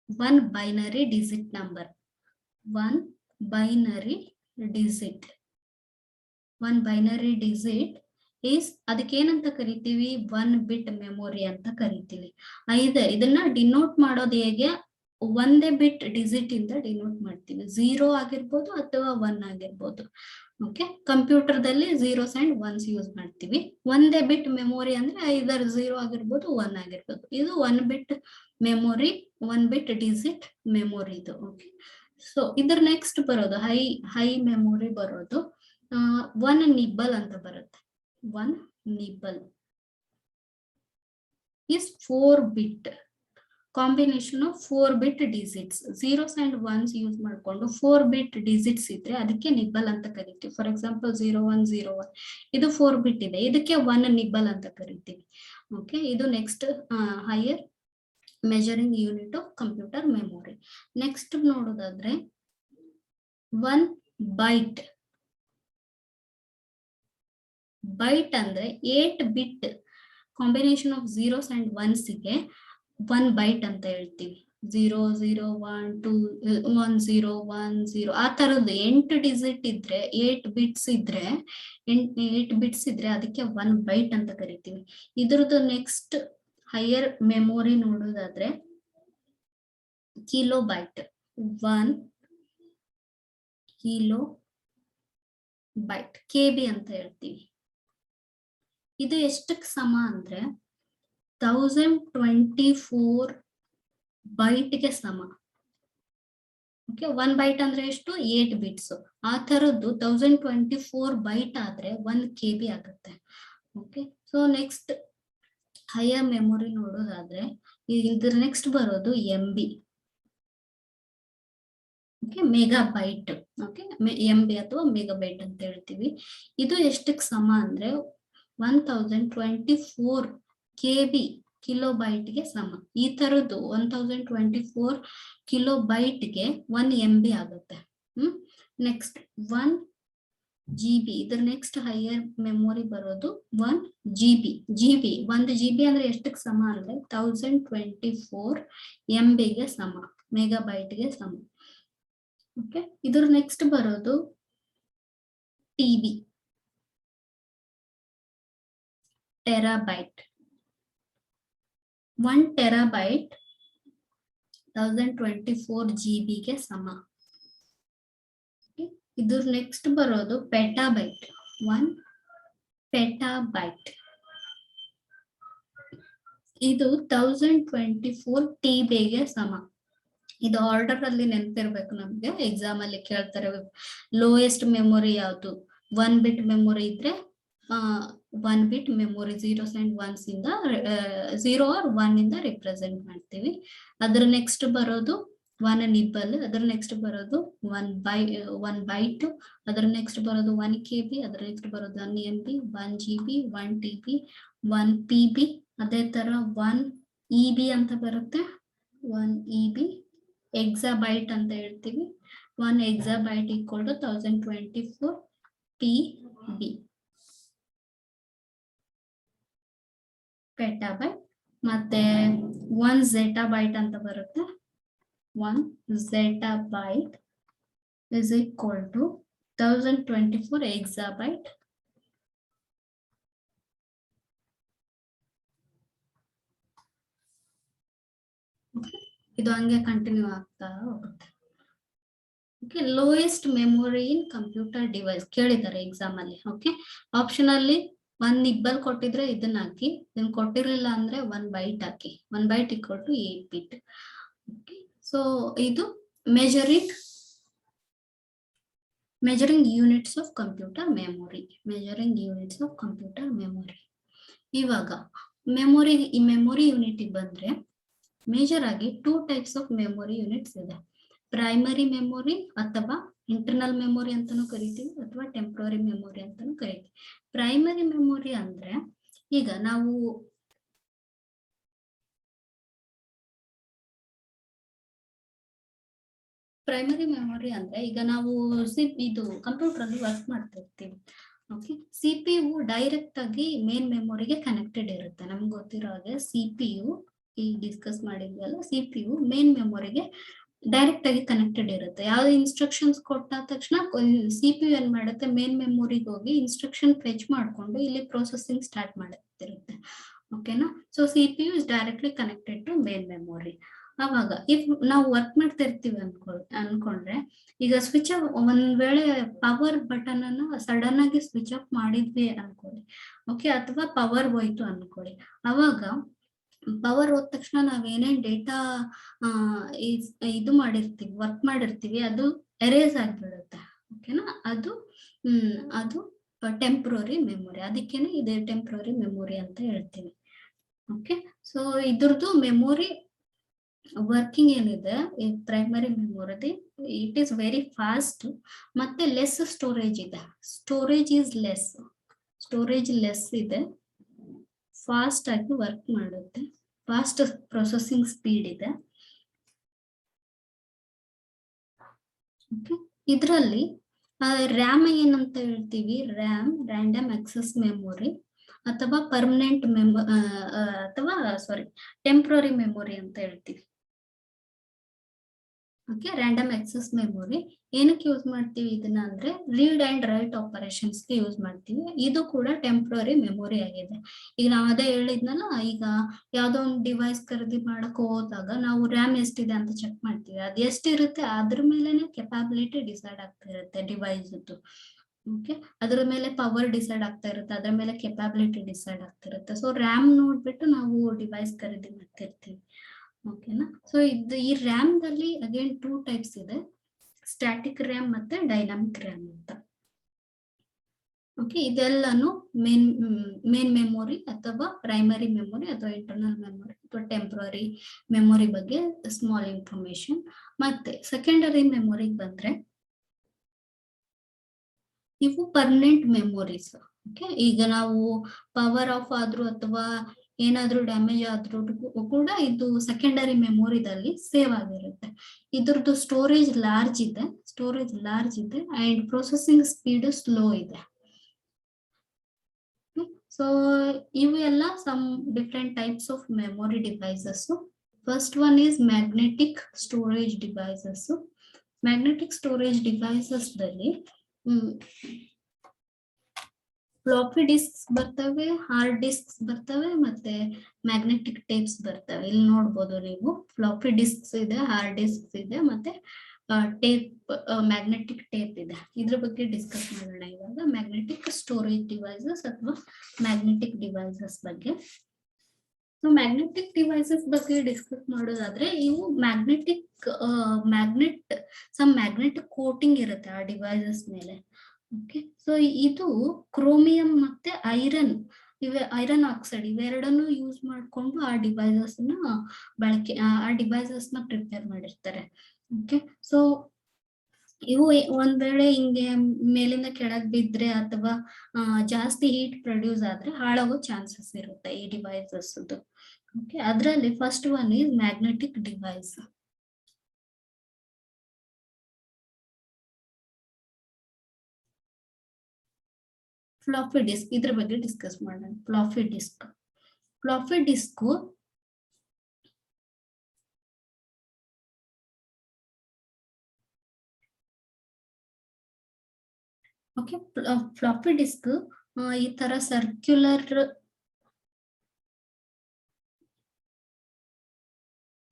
1 binary digit number. 1 binary digit is ಅದಕ್ಕೆ ಏನಂತ ಕರಿತೀವಿ, 1 ಬಿಟ್ ಮೆಮೊರಿ ಅಂತ ಕರಿತೀವಿ. ಇದನ್ನ ಡಿನೋಟ್ ಮಾಡೋದು ಹೇಗೆ, ಒಂದೇ ಬಿಟ್ ಡಿಜಿಟ್ ಇಂದ ಡಿನೋಟ್ ಮಾಡ್ತೀವಿ. 0 ಆಗಿರ್ಬೋದು ಅಥವಾ 1 ಆಗಿರ್ಬೋದು. ಓಕೆ, ಕಂಪ್ಯೂಟರ್ ದಲ್ಲಿ 0s and 1s ಯೂಸ್ ಮಾಡ್ತೀವಿ. ಒಂದೇ ಬಿಟ್ ಮೆಮೊರಿ ಅಂದ್ರೆ ಐದರ್ 0 ಆಗಿರ್ಬೋದು 1 ಆಗಿರ್ಬೋದು. ಇದು 1 ಬಿಟ್ ಮೆಮೊರಿ, 1 ಬಿಟ್ ಡಿಜಿಟ್ ಮೆಮೊರಿ ಇದು. ಓಕೆ, ಸೊ ಇದ್ರ ನೆಕ್ಸ್ಟ್ ಬರೋದು ಹೈ ಮೆಮೊರಿ ಬರೋದು 1 ನಿಬ್ಬಲ್ ಅಂತ ಬರುತ್ತೆ. 1 nibble is 4 bit. Combination of 4-bit digits, zeros and once use ಮಾಡ್ಕೊಂಡು 4-bit ಡಿಜಿಟ್ಸ್ ಇದ್ರೆ ಅದಕ್ಕೆ ನಿಬ್ಬಲ್ ಅಂತ ಕರಿತೀವಿ. ಫಾರ್ ಎಕ್ಸಾಂಪಲ್ 0101 ಇದು 4-bit ಇದೆ, ಇದಕ್ಕೆ 1 ನಿಬ್ಬಲ್ ಅಂತ ಕರಿತೀವಿ. ಓಕೆ, ಇದು next higher measuring unit of computer memory. Next ನೋಡೋದಾದ್ರೆ 1 ಬೈಟ್. ಬೈಟ್ ಅಂದ್ರೆ 8-bit combination of zeros and once ಗೆ 1 ಬೈಟ್ ಅಂತ ಹೇಳ್ತೀವಿ. 00121010 ಆ ತರದ್ದು 8 ಡಿಜಿಟ್ ಇದ್ರೆ 8 ಬಿಟ್ಸ್ ಇದ್ರೆ 8 ಬಿಟ್ಸ್ ಇದ್ರೆ ಅದಕ್ಕೆ 1 ಬೈಟ್ ಅಂತ ಕರಿತೀವಿ. ಇದ್ರದ್ದು ನೆಕ್ಸ್ಟ್ ಹೈಯರ್ ಮೆಮೊರಿ ನೋಡೋದಾದ್ರೆ kilobyte. 1 kilobyte KB ಅಂತ ಹೇಳ್ತೀವಿ. ಇದು ಎಷ್ಟಕ್ಕೆ ಸಮ ಅಂದ್ರೆ 1024 ಬೈಟ್ಗೆ ಸಮ. ಓಕೆ, 1 ಬೈಟ್ ಅಂದ್ರೆ ಎಷ್ಟು? 8 ಬಿಟ್ಸ್. ಆ ತರದ್ದು 1024 ಬೈಟ್ ಆದ್ರೆ 1 KB ಆಗುತ್ತೆ. Okay, so next higher memory ನೋಡೋದಾದ್ರೆ ಇದ್ರ ನೆಕ್ಸ್ಟ್ ಬರೋದು MB. Okay, megabyte. Okay, MB ಅಥವಾ ಮೆಗಾಬೈಟ್ ಅಂತ ಹೇಳ್ತೀವಿ. ಇದು ಎಷ್ಟಕ್ಕೆ ಸಮ ಅಂದ್ರೆ 1024 KB ಕಿಲೋ ಬೈಟ್ಗೆ ಸಮ. ಈ ತರದ್ದು 1024 ಕಿಲೋ ಬೈಟ್ಗೆ 1 MB ಆಗುತ್ತೆ. Next 1 GB. ಇದ್ರ ನೆಕ್ಸ್ಟ್ ಹೈಯರ್ ಮೆಮೊರಿ ಬರೋದು 1 GB. 1 GB ಅಂದ್ರೆ ಎಷ್ಟಕ್ಕೆ ಸಮ ಅಂದ್ರೆ 1024 MB ಗೆ ಸಮ, ಮೆಗಾಬೈಟ್ಗೆ ಸಮ. ಓಕೆ, ಇದ್ರ ನೆಕ್ಸ್ಟ್ ಬರೋದು TB, ಟೆರಾಬೈಟ್. 1 ಟೆರಾಬೈಟ್ 1024 GB ಗೆ ಸಮ. ಇದ್ರ ನೆಕ್ಸ್ಟ್ ಬರೋದು ಪೆಟಾಬೈಟ್. 1 ಪೆಟಾಬೈಟ್ ಇದು 1024 TB ಗೆ ಸಮ. ಇದು ಆರ್ಡರ್ ಅಲ್ಲಿ ನೆನಪಿರ್ಬೇಕು ನಮ್ಗೆ, ಎಕ್ಸಾಮ್ ಅಲ್ಲಿ ಕೇಳ್ತಾರೆ. ಲೋಯೆಸ್ಟ್ ಮೆಮೊರಿ ಯಾವುದು? 1 ಬಿಟ್ ಮೆಮೊರಿ ಇದ್ರೆ 1 ಬಿಟ್ ಮೆಮೊರಿ ಝೀರೋಸ್ ಅಂಡ್ ಒನ್ಸ್ ಇಂದ 0 or 1 ಇಂದ ರಿಪ್ರೆಸೆಂಟ್ ಮಾಡ್ತೀವಿ. ಅದ್ರ ನೆಕ್ಸ್ಟ್ ಬರೋದು 1 ನಿಬ್ಬಲ್. ಅದ್ರ ನೆಕ್ಸ್ಟ್ ಬರೋದು 1 ಬೈಟ್. ಅದ್ರ ನೆಕ್ಸ್ಟ್ ಬರೋದು 1 KB. ಅದ್ರ ನೆಕ್ಸ್ಟ್ ಬರೋದು 1 MB, 1 GB, 1 TB, 1 PB. ಅದೇ ತರ 1 EB ಅಂತ ಬರುತ್ತೆ. 1 EB ಎಕ್ಸಾಬೈಟ್ ಅಂತ ಹೇಳ್ತೀವಿ. 1 exabyte equal to 1024 PB. Petabyte. ಮತ್ತೆ 1 ಝೆಟಾಬೈಟ್ ಅಂತ ಬರುತ್ತೆ. 1 ಝೆಟಾಬೈಟ್ is equal to 1024 exabyte. ಇದು ಹಂಗೆ ಕಂಟಿನ್ಯೂ ಆಗ್ತಾ ಹೋಗುತ್ತೆ. Okay, lowest memory in computer device ಕೇಳಿದ್ದಾರೆ ಎಕ್ಸಾಮ್ ಅಲ್ಲಿ. ಓಕೆ, ಆಪ್ಷನ್ ಅಲ್ಲಿ 1 ನಿಬ್ಬಲ್ ಕೊಟ್ಟಿದ್ರೆ ಇದನ್ನ ಹಾಕಿ, ಇದನ್ನ ಕೊಟ್ಟಿರಲಿಲ್ಲ ಅಂದ್ರೆ 1 ಬೈಟ್ ಹಾಕಿ. 1 byte equal to 8 bit. Okay, so ಇದು measuring units of computer memory. ಇವಾಗ ಮೆಮೊರಿ ಯೂನಿಟ್ ಬಂದ್ರೆ ಮೇಜರ್ ಆಗಿ 2 ಟೈಪ್ಸ್ ಆಫ್ ಮೆಮೊರಿ ಯೂನಿಟ್ಸ್ ಇದೆ. ಪ್ರೈಮರಿ ಮೆಮೊರಿ ಅಥವಾ ಇಂಟರ್ನಲ್ ಮೆಮೊರಿ ಅಂತಾನೂ ಕರಿತೀವಿ, ಅಥವಾ ಟೆಂಪ್ರರಿ ಮೆಮೊರಿ ಅಂತಾನೂ ಕರಿತೀವಿ. ಪ್ರೈಮರಿ ಮೆಮೊರಿ ಅಂದ್ರೆ ಈಗ ನಾವು ಇದು ಕಂಪ್ಯೂಟರ್ ಅಲ್ಲಿ ವರ್ಕ್ ಮಾಡ್ತಾ ಇರ್ತೀವಿ. ಓಕೆ, CPU ಡೈರೆಕ್ಟ್ ಆಗಿ ಮೇನ್ ಮೆಮೊರಿಗೆ ಕನೆಕ್ಟೆಡ್ ಇರುತ್ತೆ. ನಮ್ಗೆ ಗೊತ್ತಿರೋ ಹಾಗೆ CPU ಈ ಡಿಸ್ಕಸ್ ಮಾಡಿದ್ವಲ್ಲ, CPU ಮೇನ್ ಮೆಮೊರಿಗೆ ಡೈರೆಕ್ಟ್ ಆಗಿ ಕನೆಕ್ಟೆಡ್ ಇರುತ್ತೆ. ಯಾವ್ದು ಇನ್ಸ್ಟ್ರಕ್ಷನ್ಸ್ ಕೊಟ್ಟ ತಕ್ಷಣ CPU ಏನ್ ಮಾಡುತ್ತೆ, ಮೇನ್ ಮೆಮೊರಿಗೆ ಹೋಗಿ ಇನ್ಸ್ಟ್ರಕ್ಷನ್ ಫೆಚ್ ಮಾಡ್ಕೊಂಡು ಇಲ್ಲಿ ಪ್ರೊಸೆಸಿಂಗ್ ಸ್ಟಾರ್ಟ್ ಮಾಡುತ್ತಿರುತ್ತೆ. ಓಕೆನಾ? So CPU is directly connected to main memory. ಅವಾಗ ಇಫ್ ನಾವು ವರ್ಕ್ ಮಾಡ್ತಾ ಇರ್ತೀವಿ ಅನ್ಕೊಂಡ್ರೆ, ಈಗ ಸ್ವಿಚ್ ಆಫ್, ಒಂದ್ ವೇಳೆ ಪವರ್ ಬಟನ್ ಅನ್ನ ಸಡನ್ ಆಗಿ ಸ್ವಿಚ್ ಆಫ್ ಮಾಡಿದ್ವಿ ಅನ್ಕೊಳ್ಳಿ. ಓಕೆ, ಅಥವಾ ಪವರ್ ಹೋಯ್ತು ಅನ್ಕೊಳ್ಳಿ. ಅವಾಗ ಪವರ್ ಹೋದ ತಕ್ಷಣ ನಾವೇನೇನ್ ಡೇಟಾ ಇದು ಮಾಡಿರ್ತೀವಿ, ವರ್ಕ್ ಮಾಡಿರ್ತೀವಿ, ಅದು ಎರೇಸ್ ಆಗಿಬಿಡುತ್ತೆ. ಓಕೆನಾ? ಅದು ಟೆಂಪ್ರರಿ ಮೆಮೊರಿ. ಅದಕ್ಕೇನೆ ಇದೆ ಟೆಂಪ್ರರಿ ಮೆಮೊರಿ ಅಂತ ಹೇಳ್ತೀವಿ. ಓಕೆ, ಸೊ ಇದ್ರದ್ದು ಮೆಮೊರಿ ವರ್ಕಿಂಗ್ ಏನಿದೆ ಈ primary memory it is very fast ಮತ್ತೆ ಲೆಸ್ ಸ್ಟೋರೇಜ್ ಇದೆ. ಸ್ಟೋರೇಜ್ ಲೆಸ್ ಇದೆ, ಫಾಸ್ಟ್ ಆಗಿ ವರ್ಕ್ ಮಾಡುತ್ತೆ, ಫಾಸ್ಟ್ ಪ್ರೊಸೆಸಿಂಗ್ ಸ್ಪೀಡ್ ಇದೆ. ಇದರಲ್ಲಿ ರ್ಯಾಮ್ ಏನಂತ ಹೇಳ್ತೀವಿ, ರ್ಯಾಂಡಮ್ ಆಕ್ಸೆಸ್ ಮೆಮೊರಿ ಅಥವಾ ಪರ್ಮನೆಂಟ್ ಅಥವಾ ಟೆಂಪ್ರರಿ ಮೆಮೊರಿ ಅಂತ ಹೇಳ್ತೀವಿ. ಓಕೆ, ರ್ಯಾಂಡಮ್ ಆಕ್ಸೆಸ್ ಮೆಮೊರಿ ಏನಕ್ಕೆ ಯೂಸ್ ಮಾಡ್ತೀವಿ ಇದನ್ನ ಅಂದ್ರೆ ರೀಡ್ ಅಂಡ್ ರೈಟ್ ಆಪರೇಷನ್ಸ್ ಗೆ ಯೂಸ್ ಮಾಡ್ತೀವಿ. ಇದು ಕೂಡ ಟೆಂಪ್ರರಿ ಮೆಮೊರಿ ಆಗಿದೆ. ಈಗ ನಾವು ಅದೇ ಹೇಳಿದ್ನಲ್ಲ, ಈಗ ಯಾವ್ದೋ ಒಂದು ಡಿವೈಸ್ ಖರೀದಿ ಮಾಡಕ್ ಹೋದಾಗ ನಾವು ರ್ಯಾಮ್ ಎಷ್ಟಿದೆ ಅಂತ ಚೆಕ್ ಮಾಡ್ತೀವಿ. ಅದು ಎಷ್ಟಿರುತ್ತೆ ಅದ್ರ ಮೇಲೆನೆ ಕೆಪಾಬಿಲಿಟಿ ಡಿಸೈಡ್ ಆಗ್ತಾ ಇರುತ್ತೆ ಡಿವೈಸ್. ಓಕೆ, ಅದ್ರ ಮೇಲೆ ಪವರ್ ಡಿಸೈಡ್ ಆಗ್ತಾ ಇರುತ್ತೆ, ಅದ್ರ ಮೇಲೆ ಕೆಪಾಬಿಲಿಟಿ ಡಿಸೈಡ್ ಆಗ್ತಾ ಇರುತ್ತೆ. ಸೊ ರ್ಯಾಮ್ ನೋಡ್ಬಿಟ್ಟು ನಾವು ಡಿವೈಸ್ ಖರೀದಿ ಮಾಡ್ತಿರ್ತೀವಿ. ಓಕೆನಾ. ಸೊ ಈ ರ್ಯಾಮ್ ದಲ್ಲಿ ಅಗೇನ್ 2 ಟೈಪ್ಸ್ ಇದೆ, ಸ್ಟ್ಯಾಟಿಕ್ ರ್ಯಾಮ್ ಮತ್ತೆ ಡೈನಾಮಿಕ್ ರ್ಯಾಮ್ ಅಂತ. ಓಕೆ, ಇದೆಲ್ಲಾನು ಮೇನ್ ಮೆಮೊರಿ ಅಥವಾ ಪ್ರೈಮರಿ ಮೆಮೊರಿ ಅಥವಾ ಇಂಟರ್ನಲ್ ಮೆಮೊರಿ ಅಥವಾ ಟೆಂಪ್ರರಿ ಮೆಮೊರಿ ಬಗ್ಗೆ ಸ್ಮಾಲ್ ಇನ್ಫಾರ್ಮೇಶನ್. ಮತ್ತೆ ಸೆಕೆಂಡರಿ ಮೆಮೊರಿಗೆ ಬಂದ್ರೆ ಇವು ಪರ್ಮನೆಂಟ್ ಮೆಮೊರೀಸ್. ಓಕೆ, ಈಗ ನಾವು ಪವರ್ ಆಫ್ ಆದ್ರೂ ಅಥವಾ ಏನಾದ್ರೂ ಡ್ಯಾಮೇಜ್ ಆದ್ರೂ ಕೂಡ ಇದು ಸೆಕೆಂಡರಿ ಮೆಮೊರಿದಲ್ಲಿ ಸೇವ್ ಆಗಿರುತ್ತೆ. ಇದ್ರದ್ದು ಸ್ಟೋರೇಜ್ ಲಾರ್ಜ್ ಇದೆ ಅಂಡ್ ಪ್ರೊಸೆಸಿಂಗ್ ಸ್ಪೀಡ್ ಸ್ಲೋ ಇದೆ. ಸೊ ಇವು ಎಲ್ಲ some different types of memory devices. First one is magnetic storage devices. Magnetic storage devices ದಲ್ಲಿ ಫ್ಲಾಪಿ ಡಿಸ್ಕ್ಸ್ ಬರ್ತವೆ, ಹಾರ್ಡ್ ಡಿಸ್ಕ್ಸ್ ಬರ್ತವೆ, ಮತ್ತೆ ಮ್ಯಾಗ್ನೆಟಿಕ್ ಟೇಪ್ಸ್ ಬರ್ತವೆ. ಇಲ್ಲಿ ನೋಡ್ಬೋದು ನೀವು, ಫ್ಲಾಪಿ ಡಿಸ್ಕ್ಸ್ ಇದೆ, ಹಾರ್ಡ್ ಡಿಸ್ಕ್ಸ್ ಇದೆ, ಮತ್ತೆ ಟೇಪ್, ಮ್ಯಾಗ್ನೆಟಿಕ್ ಟೇಪ್ ಇದೆ. ಇದ್ರ ಬಗ್ಗೆ ಡಿಸ್ಕಸ್ ಮಾಡೋಣ ಇವಾಗ. ಮ್ಯಾಗ್ನೆಟಿಕ್ ಸ್ಟೋರೇಜ್ ಡಿವೈಸಸ್ ಅಥವಾ ಮ್ಯಾಗ್ನೆಟಿಕ್ ಡಿವೈಸಸ್ ಬಗ್ಗೆ. ಸೊ ಮ್ಯಾಗ್ನೆಟಿಕ್ ಡಿವೈಸಸ್ ಬಗ್ಗೆ ಡಿಸ್ಕಸ್ ಮಾಡೋದಾದ್ರೆ, ಇವು ಮ್ಯಾಗ್ನೆಟ್ ಕೋಟಿಂಗ್ ಇರುತ್ತೆ ಆ ಡಿವೈಸಸ್ ಮೇಲೆ. ಓಕೆ, ಸೊ ಇದು ಕ್ರೋಮಿಯಂ ಮತ್ತೆ ಐರನ್ ಆಕ್ಸೈಡ್ ಇವೆರಡನ್ನು ಯೂಸ್ ಮಾಡ್ಕೊಂಡು ಆ ಡಿವೈಸಸ್ ನ ಪ್ರಿಪೇರ್ ಮಾಡಿರ್ತಾರೆ. ಓಕೆ, ಸೊ ಇವು ಒಂದ್ ವೇಳೆ ಹಿಂಗೆ ಮೇಲಿಂದ ಕೆಳಗ್ ಬಿದ್ರೆ ಅಥವಾ ಜಾಸ್ತಿ ಹೀಟ್ ಪ್ರೊಡ್ಯೂಸ್ ಆದ್ರೆ ಹಾಳಾಗೋ ಚಾನ್ಸಸ್ ಇರುತ್ತೆ ಈ ಡಿವೈಸಸ್. ಓಕೆ, ಅದರಲ್ಲಿ first one is magnetic device. Floppy disk, ಇದ್ರ ಬಗ್ಗೆ ಡಿಸ್ಕಸ್ ಮಾಡೋಣ. Floppy disk okay, floppy disk ಈ ತರ ಸರ್ಕ್ಯುಲರ್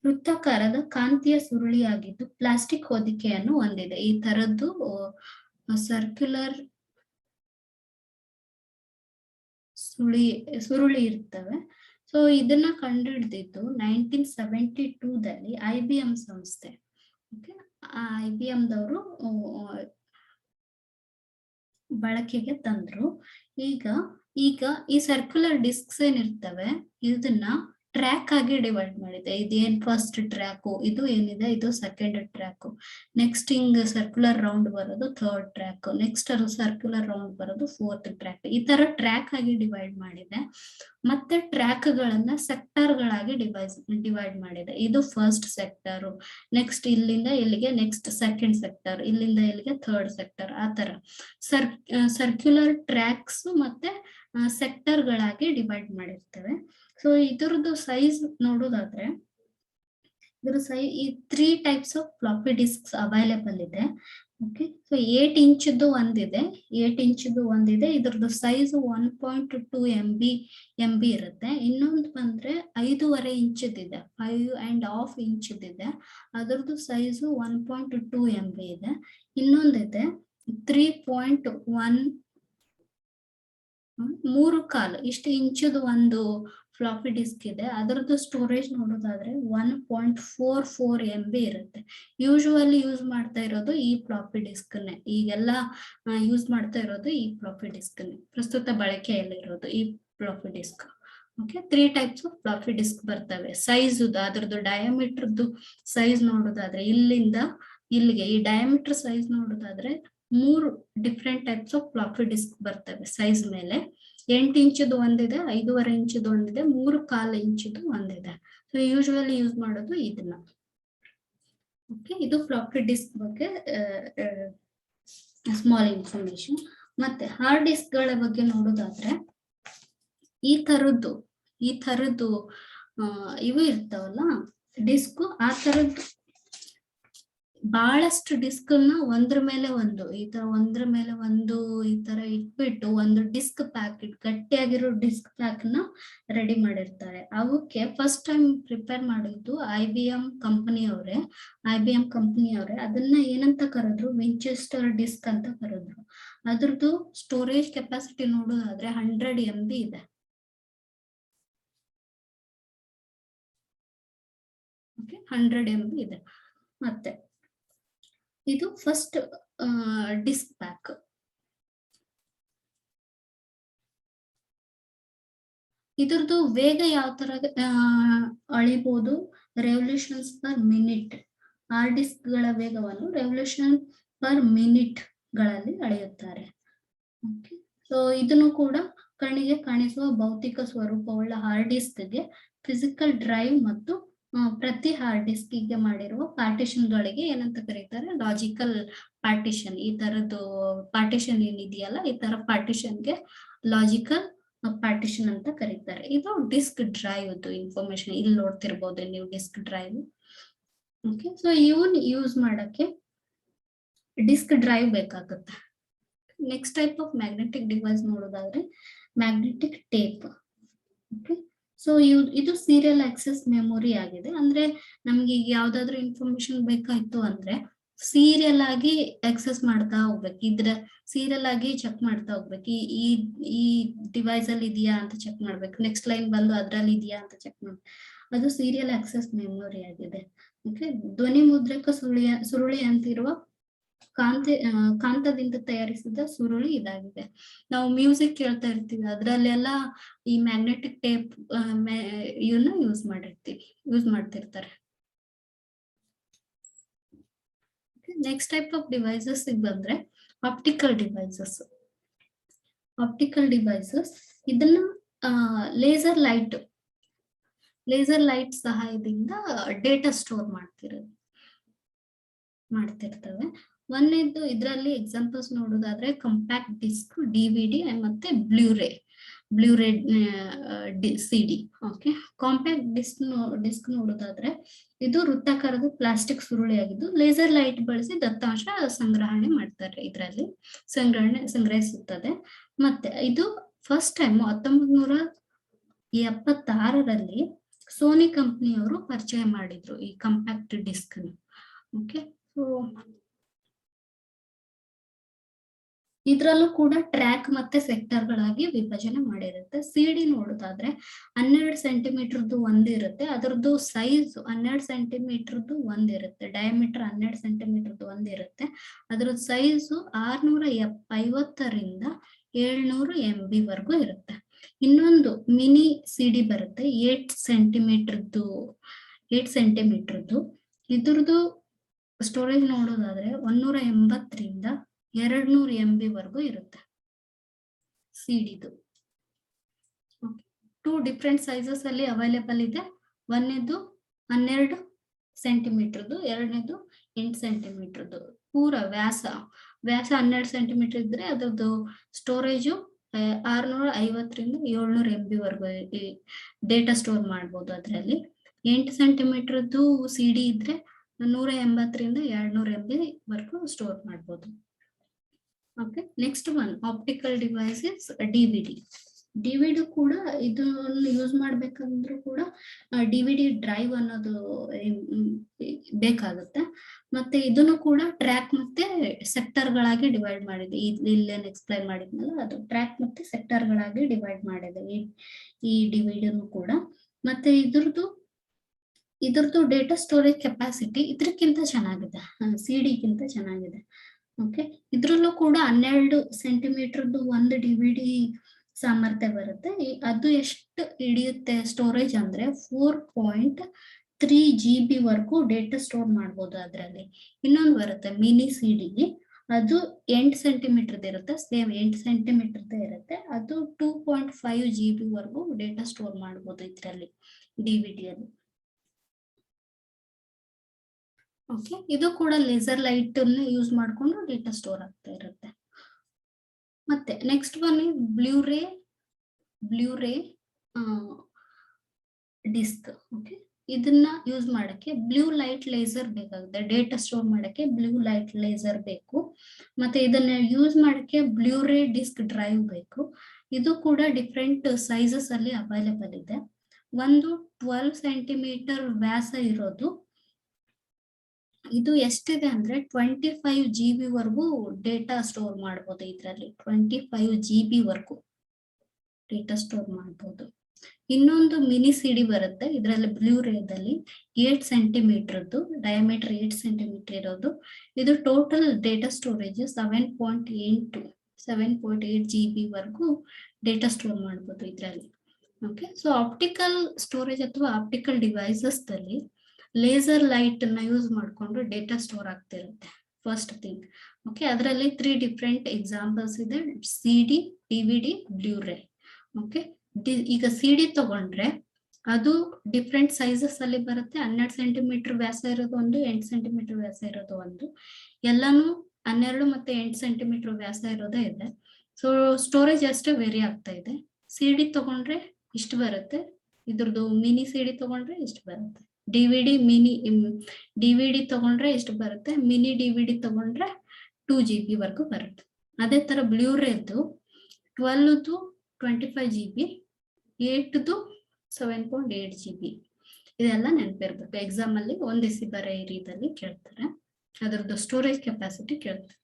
ವೃತ್ತಾಕಾರದ ಕಾಂತೀಯ ಸುರುಳಿಯಾಗಿದ್ದು ಪ್ಲಾಸ್ಟಿಕ್ ಹೊದಿಕೆಯನ್ನು ಹೊಂದಿದೆ. ಈ ತರದ್ದು ಸರ್ಕ್ಯುಲರ್ ಸುರುಳಿ ಇರ್ತವೆ. ಸೊ ಇದನ್ನ ಕಂಡುಹಿಡಿದಿದ್ದು 1972ದಲ್ಲಿ IBM ಸಂಸ್ಥೆ. ಓಕೆ, IBM ದವರು ಬಳಕೆಗೆ ತಂದ್ರು. ಈಗ ಈ ಸರ್ಕ್ಯುಲರ್ ಡಿಸ್ಕ್ಸ್ ಏನಿರ್ತವೆ ಇದನ್ನ ಟ್ರ್ಯಾಕ್ ಆಗಿ ಡಿವೈಡ್ ಮಾಡಿದೆ. ಇದೇನ್ ಫಸ್ಟ್ ಟ್ರ್ಯಾಕ್, ಇದು ಏನಿದೆ ಇದು ಸೆಕೆಂಡ್ ಟ್ರ್ಯಾಕ್, ನೆಕ್ಸ್ಟ್ ಹಿಂಗ್ ಸರ್ಕ್ಯುಲರ್ ರೌಂಡ್ ಬರೋದು third track, next circular round ಬರೋದು ಫೋರ್ತ್ ಟ್ರ್ಯಾಕ್. ಈ ತರ ಟ್ರ್ಯಾಕ್ ಆಗಿ ಡಿವೈಡ್ ಮಾಡಿದೆ. ಮತ್ತೆ ಟ್ರ್ಯಾಕ್ ಗಳನ್ನ ಸೆಕ್ಟರ್ ಗಳಾಗಿ ಡಿವೈಡ್ ಮಾಡಿದೆ. ಇದು ಫಸ್ಟ್ ಸೆಕ್ಟರ್, ನೆಕ್ಸ್ಟ್ ಇಲ್ಲಿಂದ ಇಲ್ಲಿಗೆ ನೆಕ್ಸ್ಟ್ ಸೆಕೆಂಡ್ ಸೆಕ್ಟರ್, ಇಲ್ಲಿಂದ ಇಲ್ಲಿಗೆ ಥರ್ಡ್ ಸೆಕ್ಟರ್. ಆ ತರ ಸರ್ಕ್ಯುಲರ್ ಟ್ರ್ಯಾಕ್ಸ್ ಮತ್ತೆ ಸೆಕ್ಟರ್ ಗಳಾಗಿ ಡಿವೈಡ್ ಮಾಡಿರ್ತವೆ. ಸೊ ಇದರದ್ದು ಸೈಜ್ ನೋಡೋದಾದ್ರೆ ಈ 3 types of floppy discs available ಇದೆ. ಓಕೆ, ಸೊ 8 ಇಂಚದ್ದು ಒಂದಿದೆ. ಇದ್ರದ್ದು ಸೈಜ್ 1.2 MB ಇರುತ್ತೆ. ಇನ್ನೊಂದು ಬಂದ್ರೆ 5.5 ಇಂಚದಿದೆ, 5.5 ಇಂಚದಿದೆ. ಅದರದ್ದು ಸೈಜ್ 1.2 MB ಇದೆ. ಇನ್ನೊಂದಿದೆ 3.1 3.25 ಇಷ್ಟು ಇಂಚದು ಒಂದು ಫ್ಲಾಪಿ ಡಿಸ್ಕ್ ಇದೆ. ಅದರದ್ದು ಸ್ಟೋರೇಜ್ ನೋಡೋದಾದ್ರೆ 1.44 MB ಇರುತ್ತೆ. ಯೂಶುವಲಿ ಯೂಸ್ ಮಾಡ್ತಾ ಇರೋದು ಈ ಫ್ಲಾಪಿ ಡಿಸ್ಕ್ನೇ, ಈಗೆಲ್ಲ ಯೂಸ್ ಮಾಡ್ತಾ ಇರೋದು ಈ ಫ್ಲಾಪಿ ಡಿಸ್ಕ್ನೇ, ಪ್ರಸ್ತುತ ಬಳಕೆಯಲ್ಲಿ ಇರೋದು ಈ floppy disk. Okay 3 types of floppy disk ಬರ್ತವೆ. ಸೈಜ್ ಅದ್ರದ್ದು ಡಯಾಮೀಟರ್ದು ಸೈಜ್ ನೋಡೋದಾದ್ರೆ ಇಲ್ಲಿಂದ ಇಲ್ಲಿಗೆ ಈ ಡಯಾಮೀಟರ್ ಸೈಜ್ ನೋಡೋದಾದ್ರೆ 3 different types of floppy disk ಬರ್ತವೆ ಸೈಜ್ ಮೇಲೆ. 8 ಇಂಚದು ಒಂದಿದೆ, 5.5 ಇಂಚದು ಒಂದಿದೆ, 3.25 ಇಂಚದು ಒಂದಿದೆ. ಸೊ ಯೂಶುವಲಿ ಯೂಸ್ ಮಾಡೋದು ಇದನ್ನ. ಓಕೆ, ಇದು ಫ್ಲಾಪಿ ಡಿಸ್ಕ್ ಬಗ್ಗೆ ಸ್ಮಾಲ್ ಇನ್ಫಾರ್ಮೇಶನ್. ಮತ್ತೆ ಹಾರ್ಡ್ ಡಿಸ್ಕ್ ಗಳ ಬಗ್ಗೆ ನೋಡೋದಾದ್ರೆ ಈ ತರದ್ದು ಇವು ಇರ್ತಾವಲ್ಲ ಡಿಸ್ಕ್, ಆ ತರದ್ದು ಬಹಳಷ್ಟು ಡಿಸ್ಕ್ ನ ಒಂದ್ರ ಮೇಲೆ ಒಂದು ಈ ತರ ಇಟ್ಬಿಟ್ಟು ಒಂದು ಡಿಸ್ಕ್ ಪ್ಯಾಕೆಟ್, ಗಟ್ಟಿಯಾಗಿರೋ ಡಿಸ್ಕ್ ಪ್ಯಾಕ್ ನ ರೆಡಿ ಮಾಡಿರ್ತಾರೆ. ಅವಕ್ಕೆ ಫಸ್ಟ್ ಟೈಮ್ ಪ್ರಿಪೇರ್ ಮಾಡಿದ್ದು IBM ಕಂಪನಿಯವರೇ. ಅದನ್ನ ಏನಂತ ಕರೆದ್ರು, ವಿಂಚೆಸ್ಟರ್ ಡಿಸ್ಕ್ ಅಂತ ಕರೆದ್ರು. ಅದ್ರದ್ದು ಸ್ಟೋರೇಜ್ ಕೆಪಾಸಿಟಿ ನೋಡೋದಾದ್ರೆ 100 MB ಇದೆ. 100 MB ಇದೆ. ಮತ್ತೆ ಇದು ಫಸ್ಟ್ ಡಿಸ್ಕ್ ಪ್ಯಾಕ್. ಇದ್ರದ್ದು ವೇಗ ಯಾವ ತರ ಅಳಿಬಹುದು, revolutions per minute. Hard disk ಗಳ ವೇಗವನ್ನು ರೆವಲ್ಯೂಷನ್ ಪರ್ ಮಿನಿಟ್ ಗಳಲ್ಲಿ ಅಳೆಯುತ್ತಾರೆ. ಓಕೆ, ಸೊ ಇದನ್ನು ಕೂಡ ಕಣ್ಣಿಗೆ ಕಾಣಿಸುವ ಭೌತಿಕ ಸ್ವರೂಪವುಳ್ಳ ಹಾರ್ಡ್ ಡಿಸ್ಕ್ಗೆ ಫಿಸಿಕಲ್ ಡ್ರೈವ್ ಮತ್ತು ಪ್ರತಿ ಹಾರ್ಡ್ ಡಿಸ್ಕ್ ಗೆ ಮಾಡಿರುವ ಪಾರ್ಟಿಷನ್ ಗಳಿಗೆ ಏನಂತ ಕರೀತಾರೆ, ಲಾಜಿಕಲ್ ಪಾರ್ಟಿಷನ್. ಈ ತರದ್ದು ಪಾರ್ಟಿಷನ್ ಏನಿದೆಯಲ್ಲ, ಈ ತರ ಪಾರ್ಟಿಷನ್ಗೆ ಲಾಜಿಕಲ್ ಪಾರ್ಟಿಷನ್ ಅಂತ ಕರೀತಾರೆ. ಇದು ಡಿಸ್ಕ್ ಡ್ರೈವ್ ಇನ್ಫಾರ್ಮೇಶನ್ ಇಲ್ಲಿ ನೋಡ್ತಿರ್ಬೋದು ನೀವು, ಡಿಸ್ಕ್ ಡ್ರೈವ್. ಓಕೆ, ಸೊ ಇವನ್ ಯೂಸ್ ಮಾಡಕ್ಕೆ ಡಿಸ್ಕ್ ಡ್ರೈವ್ ಬೇಕಾಗುತ್ತೆ. Next type of magnetic device ನೋಡೋದಾದ್ರೆ ಮ್ಯಾಗ್ನೆಟಿಕ್ ಟೇಪ್. ಓಕೆ, ಸೊ ಇದು ಸೀರಿಯಲ್ ಆಕ್ಸೆಸ್ ಮೆಮೊರಿ ಆಗಿದೆ. ಅಂದ್ರೆ ನಮ್ಗೆ ಈಗ ಯಾವ್ದಾದ್ರು ಇನ್ಫಾರ್ಮೇಶನ್ ಬೇಕಾಯ್ತು ಅಂದ್ರೆ ಸೀರಿಯಲ್ ಆಗಿ ಆಕ್ಸೆಸ್ ಮಾಡ್ತಾ ಹೋಗ್ಬೇಕು. ಸೀರಿಯಲ್ ಆಗಿ ಚೆಕ್ ಮಾಡ್ತಾ ಹೋಗ್ಬೇಕು. ಈ ಡಿವೈಸ್ ಅಲ್ಲಿ ಇದೆಯಾ ಅಂತ ಚೆಕ್ ಮಾಡ್ಬೇಕು. ನೆಕ್ಸ್ಟ್ ಲೈನ್ ಬಂದು ಅದ್ರಲ್ಲಿ ಇದೆಯಾ ಅಂತ ಚೆಕ್ ಮಾಡ್ಬೇಕು. ಅದು ಸೀರಿಯಲ್ ಆಕ್ಸೆಸ್ ಮೆಮೊರಿ ಆಗಿದೆ. ಓಕೆ, ಧ್ವನಿ ಮುದ್ರಕ ಸುರುಳಿ ಅಂತಿರುವ ಕಾಂತದಿಂದ ತಯಾರಿಸಿದ ಸುರುಳಿ ಇದಾಗಿದೆ. ನಾವು ಮ್ಯೂಸಿಕ್ ಕೇಳ್ತಾ ಇರ್ತೀವಿ, ಅದ್ರಲ್ಲೆಲ್ಲ ಈ ಮ್ಯಾಗ್ನೆಟಿಕ್ ಟೇಪ್ ಇವನ್ನ ಯೂಸ್ ಮಾಡ್ತಿರ್ತಾರೆ. ನೆಕ್ಸ್ಟ್ ಟೈಪ್ ಆಫ್ ಡಿವೈಸಸ್ ಬಂದ್ರೆ ಆಪ್ಟಿಕಲ್ ಡಿವೈಸಸ್. ಇದನ್ನ ಲೇಸರ್ ಲೈಟ್ ಸಹಾಯದಿಂದ ಡೇಟಾ ಸ್ಟೋರ್ ಮಾಡ್ತಿರ್ತವೆ. ಒಂದೇದು ಇದರಲ್ಲಿ ಎಕ್ಸಾಂಪಲ್ಸ್ ನೋಡೋದಾದ್ರೆ ಕಂಪ್ಯಾಕ್ಟ್ ಡಿಸ್ಕ್, DVD ಮತ್ತೆ ಬ್ಲೂರೇ CD. ಓಕೆ, ಕಾಂಪ್ಯಾಕ್ಟ್ ಡಿಸ್ಕ್ ನೋಡೋದಾದ್ರೆ ಇದು ವೃತ್ತಾಕಾರದ ಪ್ಲಾಸ್ಟಿಕ್ ಸುರುಳಿ ಆಗಿದ್ದು ಲೇಸರ್ ಲೈಟ್ ಬಳಸಿ ದತ್ತಾಂಶ ಸಂಗ್ರಹಣೆ ಮಾಡ್ತಾರೆ. ಇದರಲ್ಲಿ ಸಂಗ್ರಹಿಸುತ್ತದೆ. ಮತ್ತೆ ಇದು ಫಸ್ಟ್ ಟೈಮ್ 1976ರಲ್ಲಿ ಸೋನಿ ಕಂಪನಿಯವರು ಪರಿಚಯ ಮಾಡಿದ್ರು ಈ ಕಂಪ್ಯಾಕ್ಟ್ ಡಿಸ್ಕ್. ಓಕೆ, ಸೊ ಇದ್ರಲ್ಲೂ ಕೂಡ ಟ್ರ್ಯಾಕ್ ಮತ್ತೆ ಸೆಕ್ಟರ್ ಗಳಾಗಿ ವಿಭಜನೆ ಮಾಡಿರುತ್ತೆ. CD ನೋಡೋದಾದ್ರೆ 12 ಸೆಂಟಿಮೀಟರ್ದು ಒಂದಿರುತ್ತೆ. ಅದರದ್ದು ಸೈಜ್ 12 ಸೆಂಟಿಮೀಟರ್ದು ಒಂದಿರುತ್ತೆ. ಡಯಾಮೀಟರ್ 12 ಸೆಂಟಿಮೀಟರ್ದು ಒಂದಿರುತ್ತೆ. ಅದರದ್ದು ಸೈಜು 650ರಿಂದ 700 MB ವರೆಗೂ ಇರುತ್ತೆ. ಇನ್ನೊಂದು ಮಿನಿ CD ಬರುತ್ತೆ 8 ಸೆಂಟಿಮೀಟರ್ದು. ಇದ್ರದ್ದು ಸ್ಟೋರೇಜ್ ನೋಡೋದಾದ್ರೆ 180ರಿಂದ 200 MB ವರೆಗೂ ಇರುತ್ತೆ ಸಿಡಿದು. 2 ಡಿಫ್ರೆಂಟ್ ಸೈಜಸ್ ಅಲ್ಲಿ ಅವೈಲೇಬಲ್ ಇದೆ. ಒಂದೇದು 12 ಸೆಂಟಿಮೀಟರ್ದು, ಎರಡನೇದು 8 ಸೆಂಟಿಮೀಟರ್ದು. ಪೂರ ವ್ಯಾಸ 12 ಸೆಂಟಿಮೀಟರ್ ಇದ್ರೆ ಅದ್ರದ್ದು ಸ್ಟೋರೇಜು 650ರಿಂದ 700 MB ವರೆಗೂ ಡೇಟಾ ಸ್ಟೋರ್ ಮಾಡ್ಬೋದು. ಅದರಲ್ಲಿ 8 ಸೆಂಟಿಮೀಟರ್ದು CD ಇದ್ರೆ 180ರಿಂದ 200 MB ವರೆಗೂ ಸ್ಟೋರ್ ಮಾಡ್ಬೋದು. Okay, next one optical devices DVD ಕೂಡ ಇದನ್ನು ಯೂಸ್ ಮಾಡ್ಬೇಕಂದ್ರೂ ಕೂಡ DVD ಡ್ರೈವ್ ಅನ್ನೋದು ಬೇಕಾಗುತ್ತೆ. ಮತ್ತೆ ಇದನ್ನು ಕೂಡ ಟ್ರ್ಯಾಕ್ ಮತ್ತೆ ಸೆಕ್ಟರ್ ಗಳಾಗಿ ಡಿವೈಡ್ ಮಾಡಿದೆ. ಇಲ್ಲೇನು ಎಕ್ಸ್ಪ್ಲೈನ್ ಮಾಡಿದ್ನಲ್ಲ ಅದು ಟ್ರ್ಯಾಕ್ ಮತ್ತೆ ಸೆಕ್ಟರ್ ಗಳಾಗಿ ಡಿವೈಡ್ ಮಾಡಿದೆ ಈ DVD ಕೂಡ. ಮತ್ತೆ ಇದ್ರದ್ದು ಡೇಟಾ ಸ್ಟೋರೇಜ್ ಕೆಪಾಸಿಟಿ ಇದಕ್ಕಿಂತ ಚೆನ್ನಾಗಿದೆ, CD-ಗಿಂತ ಚೆನ್ನಾಗಿದೆ. ಓಕೆ, ಇದ್ರಲ್ಲೂ ಕೂಡ 12 ಸೆಂಟಿಮೀಟರ್ದು ಒಂದು DVD ಸಾಮರ್ಥ್ಯ ಬರುತ್ತೆ. ಅದು ಎಷ್ಟು ಹಿಡಿಯುತ್ತೆ ಸ್ಟೋರೇಜ್ ಅಂದ್ರೆ 4.3 GB ವರೆಗೂ ಡೇಟಾ ಸ್ಟೋರ್ ಮಾಡ್ಬೋದು ಅದರಲ್ಲಿ. ಇನ್ನೊಂದು ಬರುತ್ತೆ ಮಿನಿ CD, ಅದು 8 ಸೆಂಟಿಮೀಟರ್ ಇರುತ್ತೆ, ಸೇಮ್ 8 ಸೆಂಟಿಮೀಟರ್ ಇರುತ್ತೆ. ಅದು 2.5 GB ವರೆಗೂ ಡೇಟಾ ಸ್ಟೋರ್ ಮಾಡ್ಬೋದು ಇದರಲ್ಲಿ, DVD-ಯಲ್ಲಿ. ಓಕೆ, ಇದು ಕೂಡ ಲೇಸರ್ ಲೈಟ್ ಅನ್ನು ಯೂಸ್ ಮಾಡ್ಕೊಂಡು ಡೇಟಾ ಸ್ಟೋರ್ ಆಗ್ತಾ ಇರುತ್ತೆ. ಮತ್ತೆ ನೆಕ್ಸ್ಟ್ ಬನ್ನಿ ಬ್ಲೂರೇ ಡಿಸ್ಕ್. ಓಕೆ, ಇದನ್ನ ಯೂಸ್ ಮಾಡಕ್ಕೆ ಬ್ಲೂ ಲೈಟ್ ಲೇಸರ್ ಬೇಕಾಗುತ್ತೆ. ಡೇಟಾ ಸ್ಟೋರ್ ಮಾಡಕ್ಕೆ ಬ್ಲೂ ಲೈಟ್ ಲೇಸರ್ ಬೇಕು. ಮತ್ತೆ ಇದನ್ನ ಯೂಸ್ ಮಾಡಕ್ಕೆ ಬ್ಲೂರೇ ಡಿಸ್ಕ್ ಡ್ರೈವ್ ಬೇಕು. ಇದು ಕೂಡ ಡಿಫ್ರೆಂಟ್ ಸೈಜಸ್ ಅಲ್ಲಿ ಅವೈಲೇಬಲ್ ಇದೆ. ಒಂದು 12 ಸೆಂಟಿಮೀಟರ್ ವ್ಯಾಸ ಇರೋದು, ಇದು ಎಷ್ಟಿದೆ ಅಂದ್ರೆ 25 GB ವರೆಗೂ ಡೇಟಾ ಸ್ಟೋರ್ ಮಾಡಬಹುದು. ಇದರಲ್ಲಿ 25 GB ವರೆಗೂ ಡೇಟಾ ಸ್ಟೋರ್ ಮಾಡಬಹುದು. ಇನ್ನೊಂದು ಮಿನಿ CD ಬರುತ್ತೆ, ಇದರಲ್ಲಿ ಬ್ಲೂರೇದಲ್ಲಿ 8 ಸೆಂಟಿಮೀಟರ್ದು ಡಯಾಮೀಟರ್ 8 ಸೆಂಟಿಮೀಟರ್ ಇರೋದು. ಇದು ಟೋಟಲ್ ಡೇಟಾ ಸ್ಟೋರೇಜ್ 7.8 GB ವರೆಗೂ ಡೇಟಾ ಸ್ಟೋರ್ ಮಾಡಬಹುದು ಇದರಲ್ಲಿ. ಓಕೆ, ಸೊ ಆಪ್ಟಿಕಲ್ ಸ್ಟೋರೇಜ್ ಅಥವಾ ಆಪ್ಟಿಕಲ್ ಡಿವೈಸಸ್ ದಲ್ಲಿ ಲೇಸರ್ ಲೈಟ್ ಅನ್ನ ಯೂಸ್ ಮಾಡಿಕೊಂಡು ಡೇಟಾ ಸ್ಟೋರ್ ಆಗ್ತಿರುತ್ತೆ ಫಸ್ಟ್ ಥಿಂಗ್. ಓಕೆ, ಅದರಲ್ಲಿ 3 ಡಿಫ್ರೆಂಟ್ ಎಕ್ಸಾಂಪಲ್ಸ್ ಇದೆ, CD, DVD, ಬ್ಲೂರೇ. ಓಕೆ, ಈಗ CD ತಗೊಂಡ್ರೆ ಅದು ಡಿಫ್ರೆಂಟ್ ಸೈಜಸ್ ಅಲ್ಲಿ ಬರುತ್ತೆ. 12 ಸೆಂಟಿಮೀಟರ್ ವ್ಯಾಸ ಇರೋದು ಒಂದು, 8 ಸೆಂಟಿಮೀಟರ್ ವ್ಯಾಸ ಇರೋದು ಒಂದು, ಎಲ್ಲಾನು 12 ಮತ್ತೆ 8 ಸೆಂಟಿಮೀಟರ್ ವ್ಯಾಸ ಇರೋದೇ ಇದೆ. ಸೊ ಸ್ಟೋರೇಜ್ ಅಷ್ಟೇ ವೇರಿ ಆಗ್ತಾ ಇದೆ. CD ತಗೊಂಡ್ರೆ ಇಷ್ಟು ಬರುತ್ತೆ, ಇದ್ರದ್ದು ಮಿನಿ CD ತಗೊಂಡ್ರೆ ಇಷ್ಟು ಬರುತ್ತೆ. DVD ತಗೊಂಡ್ರೆ ಇಷ್ಟು ಬರುತ್ತೆ, ಮಿನಿ DVD ತಗೊಂಡ್ರೆ 2 GB ವರೆಗೂ ಬರುತ್ತೆ. ಅದೇ ತರ ಬ್ಲೂರೇದು 12 25 GB, 8 7.8 GB. ಇದೆಲ್ಲ ನೆನಪಿರ್ಬೇಕು. ಎಕ್ಸಾಮ್ ಅಲ್ಲಿ ಒಂದಿಸಿ ಬರೋ ರೀತಿಯಲ್ಲಿ ಕೇಳ್ತಾರೆ, ಅದರದ್ದು ಸ್ಟೋರೇಜ್ ಕೆಪಾಸಿಟಿ ಕೇಳ್ತಾರೆ.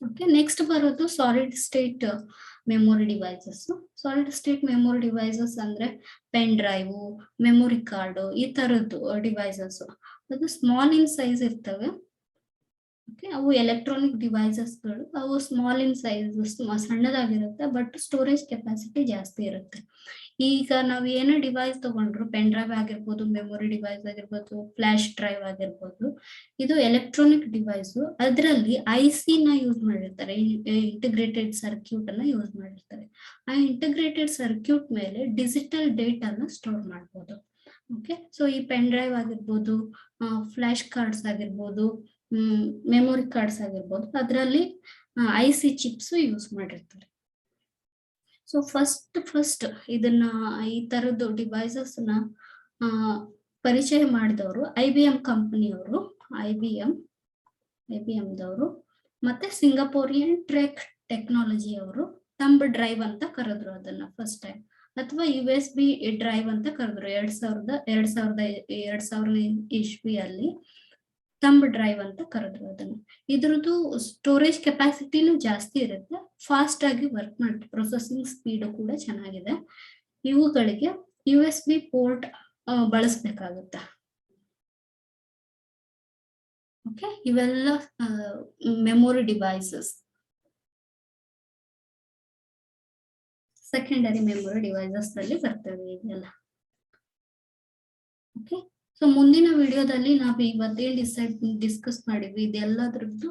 ಓಕೆ, ನೆಕ್ಸ್ಟ್ ಬರೋದು solid state memory devices. Solid state memory devices ಅಂದ್ರೆ ಪೆನ್ ಡ್ರೈವ್, ಮೆಮೊರಿ ಕಾರ್ಡ್, ಈ ತರದ್ದು ಡಿವೈಸಸ್. ಅದು ಸ್ಮಾಲ್ ಇನ್ ಸೈಜ್ ಇರ್ತವೆ. ಓಕೆ, ಅವು ಎಲೆಕ್ಟ್ರಾನಿಕ್ ಡಿವೈಸಸ್ಗಳು, ಅವು ಸ್ಮಾಲ್ ಇನ್ ಸೈಜ್, ಸಣ್ಣದಾಗಿರುತ್ತೆ, ಬಟ್ ಸ್ಟೋರೇಜ್ ಕೆಪಾಸಿಟಿ ಜಾಸ್ತಿ ಇರುತ್ತೆ. ಈಗ ನಾವು ಏನೇ ಡಿವೈಸ್ ತಗೊಂಡ್ರು, ಪೆನ್ ಡ್ರೈವ್ ಆಗಿರ್ಬೋದು, ಮೆಮೊರಿ ಡಿವೈಸ್ ಆಗಿರ್ಬೋದು, ಫ್ಲಾಶ್ ಡ್ರೈವ್ ಆಗಿರ್ಬೋದು, ಇದು ಎಲೆಕ್ಟ್ರಾನಿಕ್ ಡಿವೈಸ್. ಅದರಲ್ಲಿ IC ನ ಯೂಸ್ ಮಾಡಿರ್ತಾರೆ, ಇಂಟಿಗ್ರೇಟೆಡ್ ಸರ್ಕ್ಯೂಟ್ ಅನ್ನ ಯೂಸ್ ಮಾಡಿರ್ತಾರೆ. ಆ ಇಂಟಿಗ್ರೇಟೆಡ್ ಸರ್ಕ್ಯೂಟ್ ಮೇಲೆ ಡಿಜಿಟಲ್ ಡೇಟಾನ ಸ್ಟೋರ್ ಮಾಡ್ಬೋದು. ಓಕೆ, ಸೊ ಈ ಪೆನ್ ಡ್ರೈವ್ ಆಗಿರ್ಬೋದು, ಫ್ಲಾಶ್ ಕಾರ್ಡ್ಸ್ ಆಗಿರ್ಬೋದು, ಮೆಮೊರಿ ಕಾರ್ಡ್ಸ್ ಆಗಿರ್ಬೋದು, ಅದರಲ್ಲಿ IC ಚಿಪ್ಸ್ ಯೂಸ್ ಮಾಡಿರ್ತಾರೆ. ಸೊ ಫಸ್ಟ್ ಇದನ್ನ ಈ ತರದ್ದು ಡಿವೈಸಸ್ ನ ಪರಿಚಯ ಮಾಡಿದವರು IBM ಕಂಪನಿಯವರು, IBM ದವರು, ಮತ್ತೆ ಸಿಂಗಾಪುರಿಯನ್ ಟ್ರೆಕ್ ಟೆಕ್ನಾಲಜಿ ಅವರು ತಂಬ್ ಡ್ರೈವ್ ಅಂತ ಕರೆದ್ರು ಅದನ್ನ ಫಸ್ಟ್ ಟೈಮ್, ಅಥವಾ USB ಡ್ರೈವ್ ಅಂತ ಕರೆದ್ರು 2000 ಇಸ್ವಿಯಲ್ಲಿ. ತಂಬ್ ಡ್ರೈವ್ ಅಂತ ಕರೆದ್ರು ಅದನ್ನ. ಇದ್ರದ್ದು ಸ್ಟೋರೇಜ್ ಕೆಪಾಸಿಟಿನೂ ಜಾಸ್ತಿ ಇರುತ್ತೆ, ಫಾಸ್ಟ್ ಆಗಿ ವರ್ಕ್ ಮಾಡುತ್ತೆ, ಪ್ರೊಸೆಸಿಂಗ್ ಸ್ಪೀಡ್ ಕೂಡ ಚೆನ್ನಾಗಿದೆ. ಇವುಗಳಿಗೆ USB ಪೋರ್ಟ್ ಬಳಸಬೇಕಾಗುತ್ತೆ. ಓಕೆ, ಇವೆಲ್ಲ memory devices, secondary memory devices ಅಲ್ಲಿ ಬರ್ತವೆ ಇದೆಲ್ಲ. ಓಕೆ, ಸೊ ಮುಂದಿನ ವಿಡಿಯೋದಲ್ಲಿ ನಾವು ಇವತ್ತೇನು ಡಿಸ್ಕಸ್ ಮಾಡಿದ್ವಿ ಇದೆಲ್ಲದ್ರದ್ದು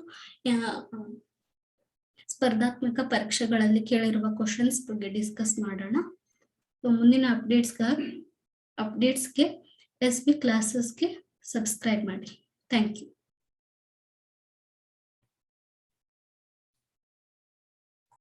ಸ್ಪರ್ಧಾತ್ಮಕ ಪರೀಕ್ಷೆಗಳಲ್ಲಿ ಕೇಳಿರುವ ಕ್ವಶನ್ಸ್ ಬಗ್ಗೆ ಡಿಸ್ಕಸ್ ಮಾಡೋಣ. ಸೊ ಮುಂದಿನ ಅಪ್ಡೇಟ್ಸ್ಗೆ SB ಕ್ಲಾಸಸ್ಗೆ ಸಬ್ಸ್ಕ್ರೈಬ್ ಮಾಡಿ. Thank you.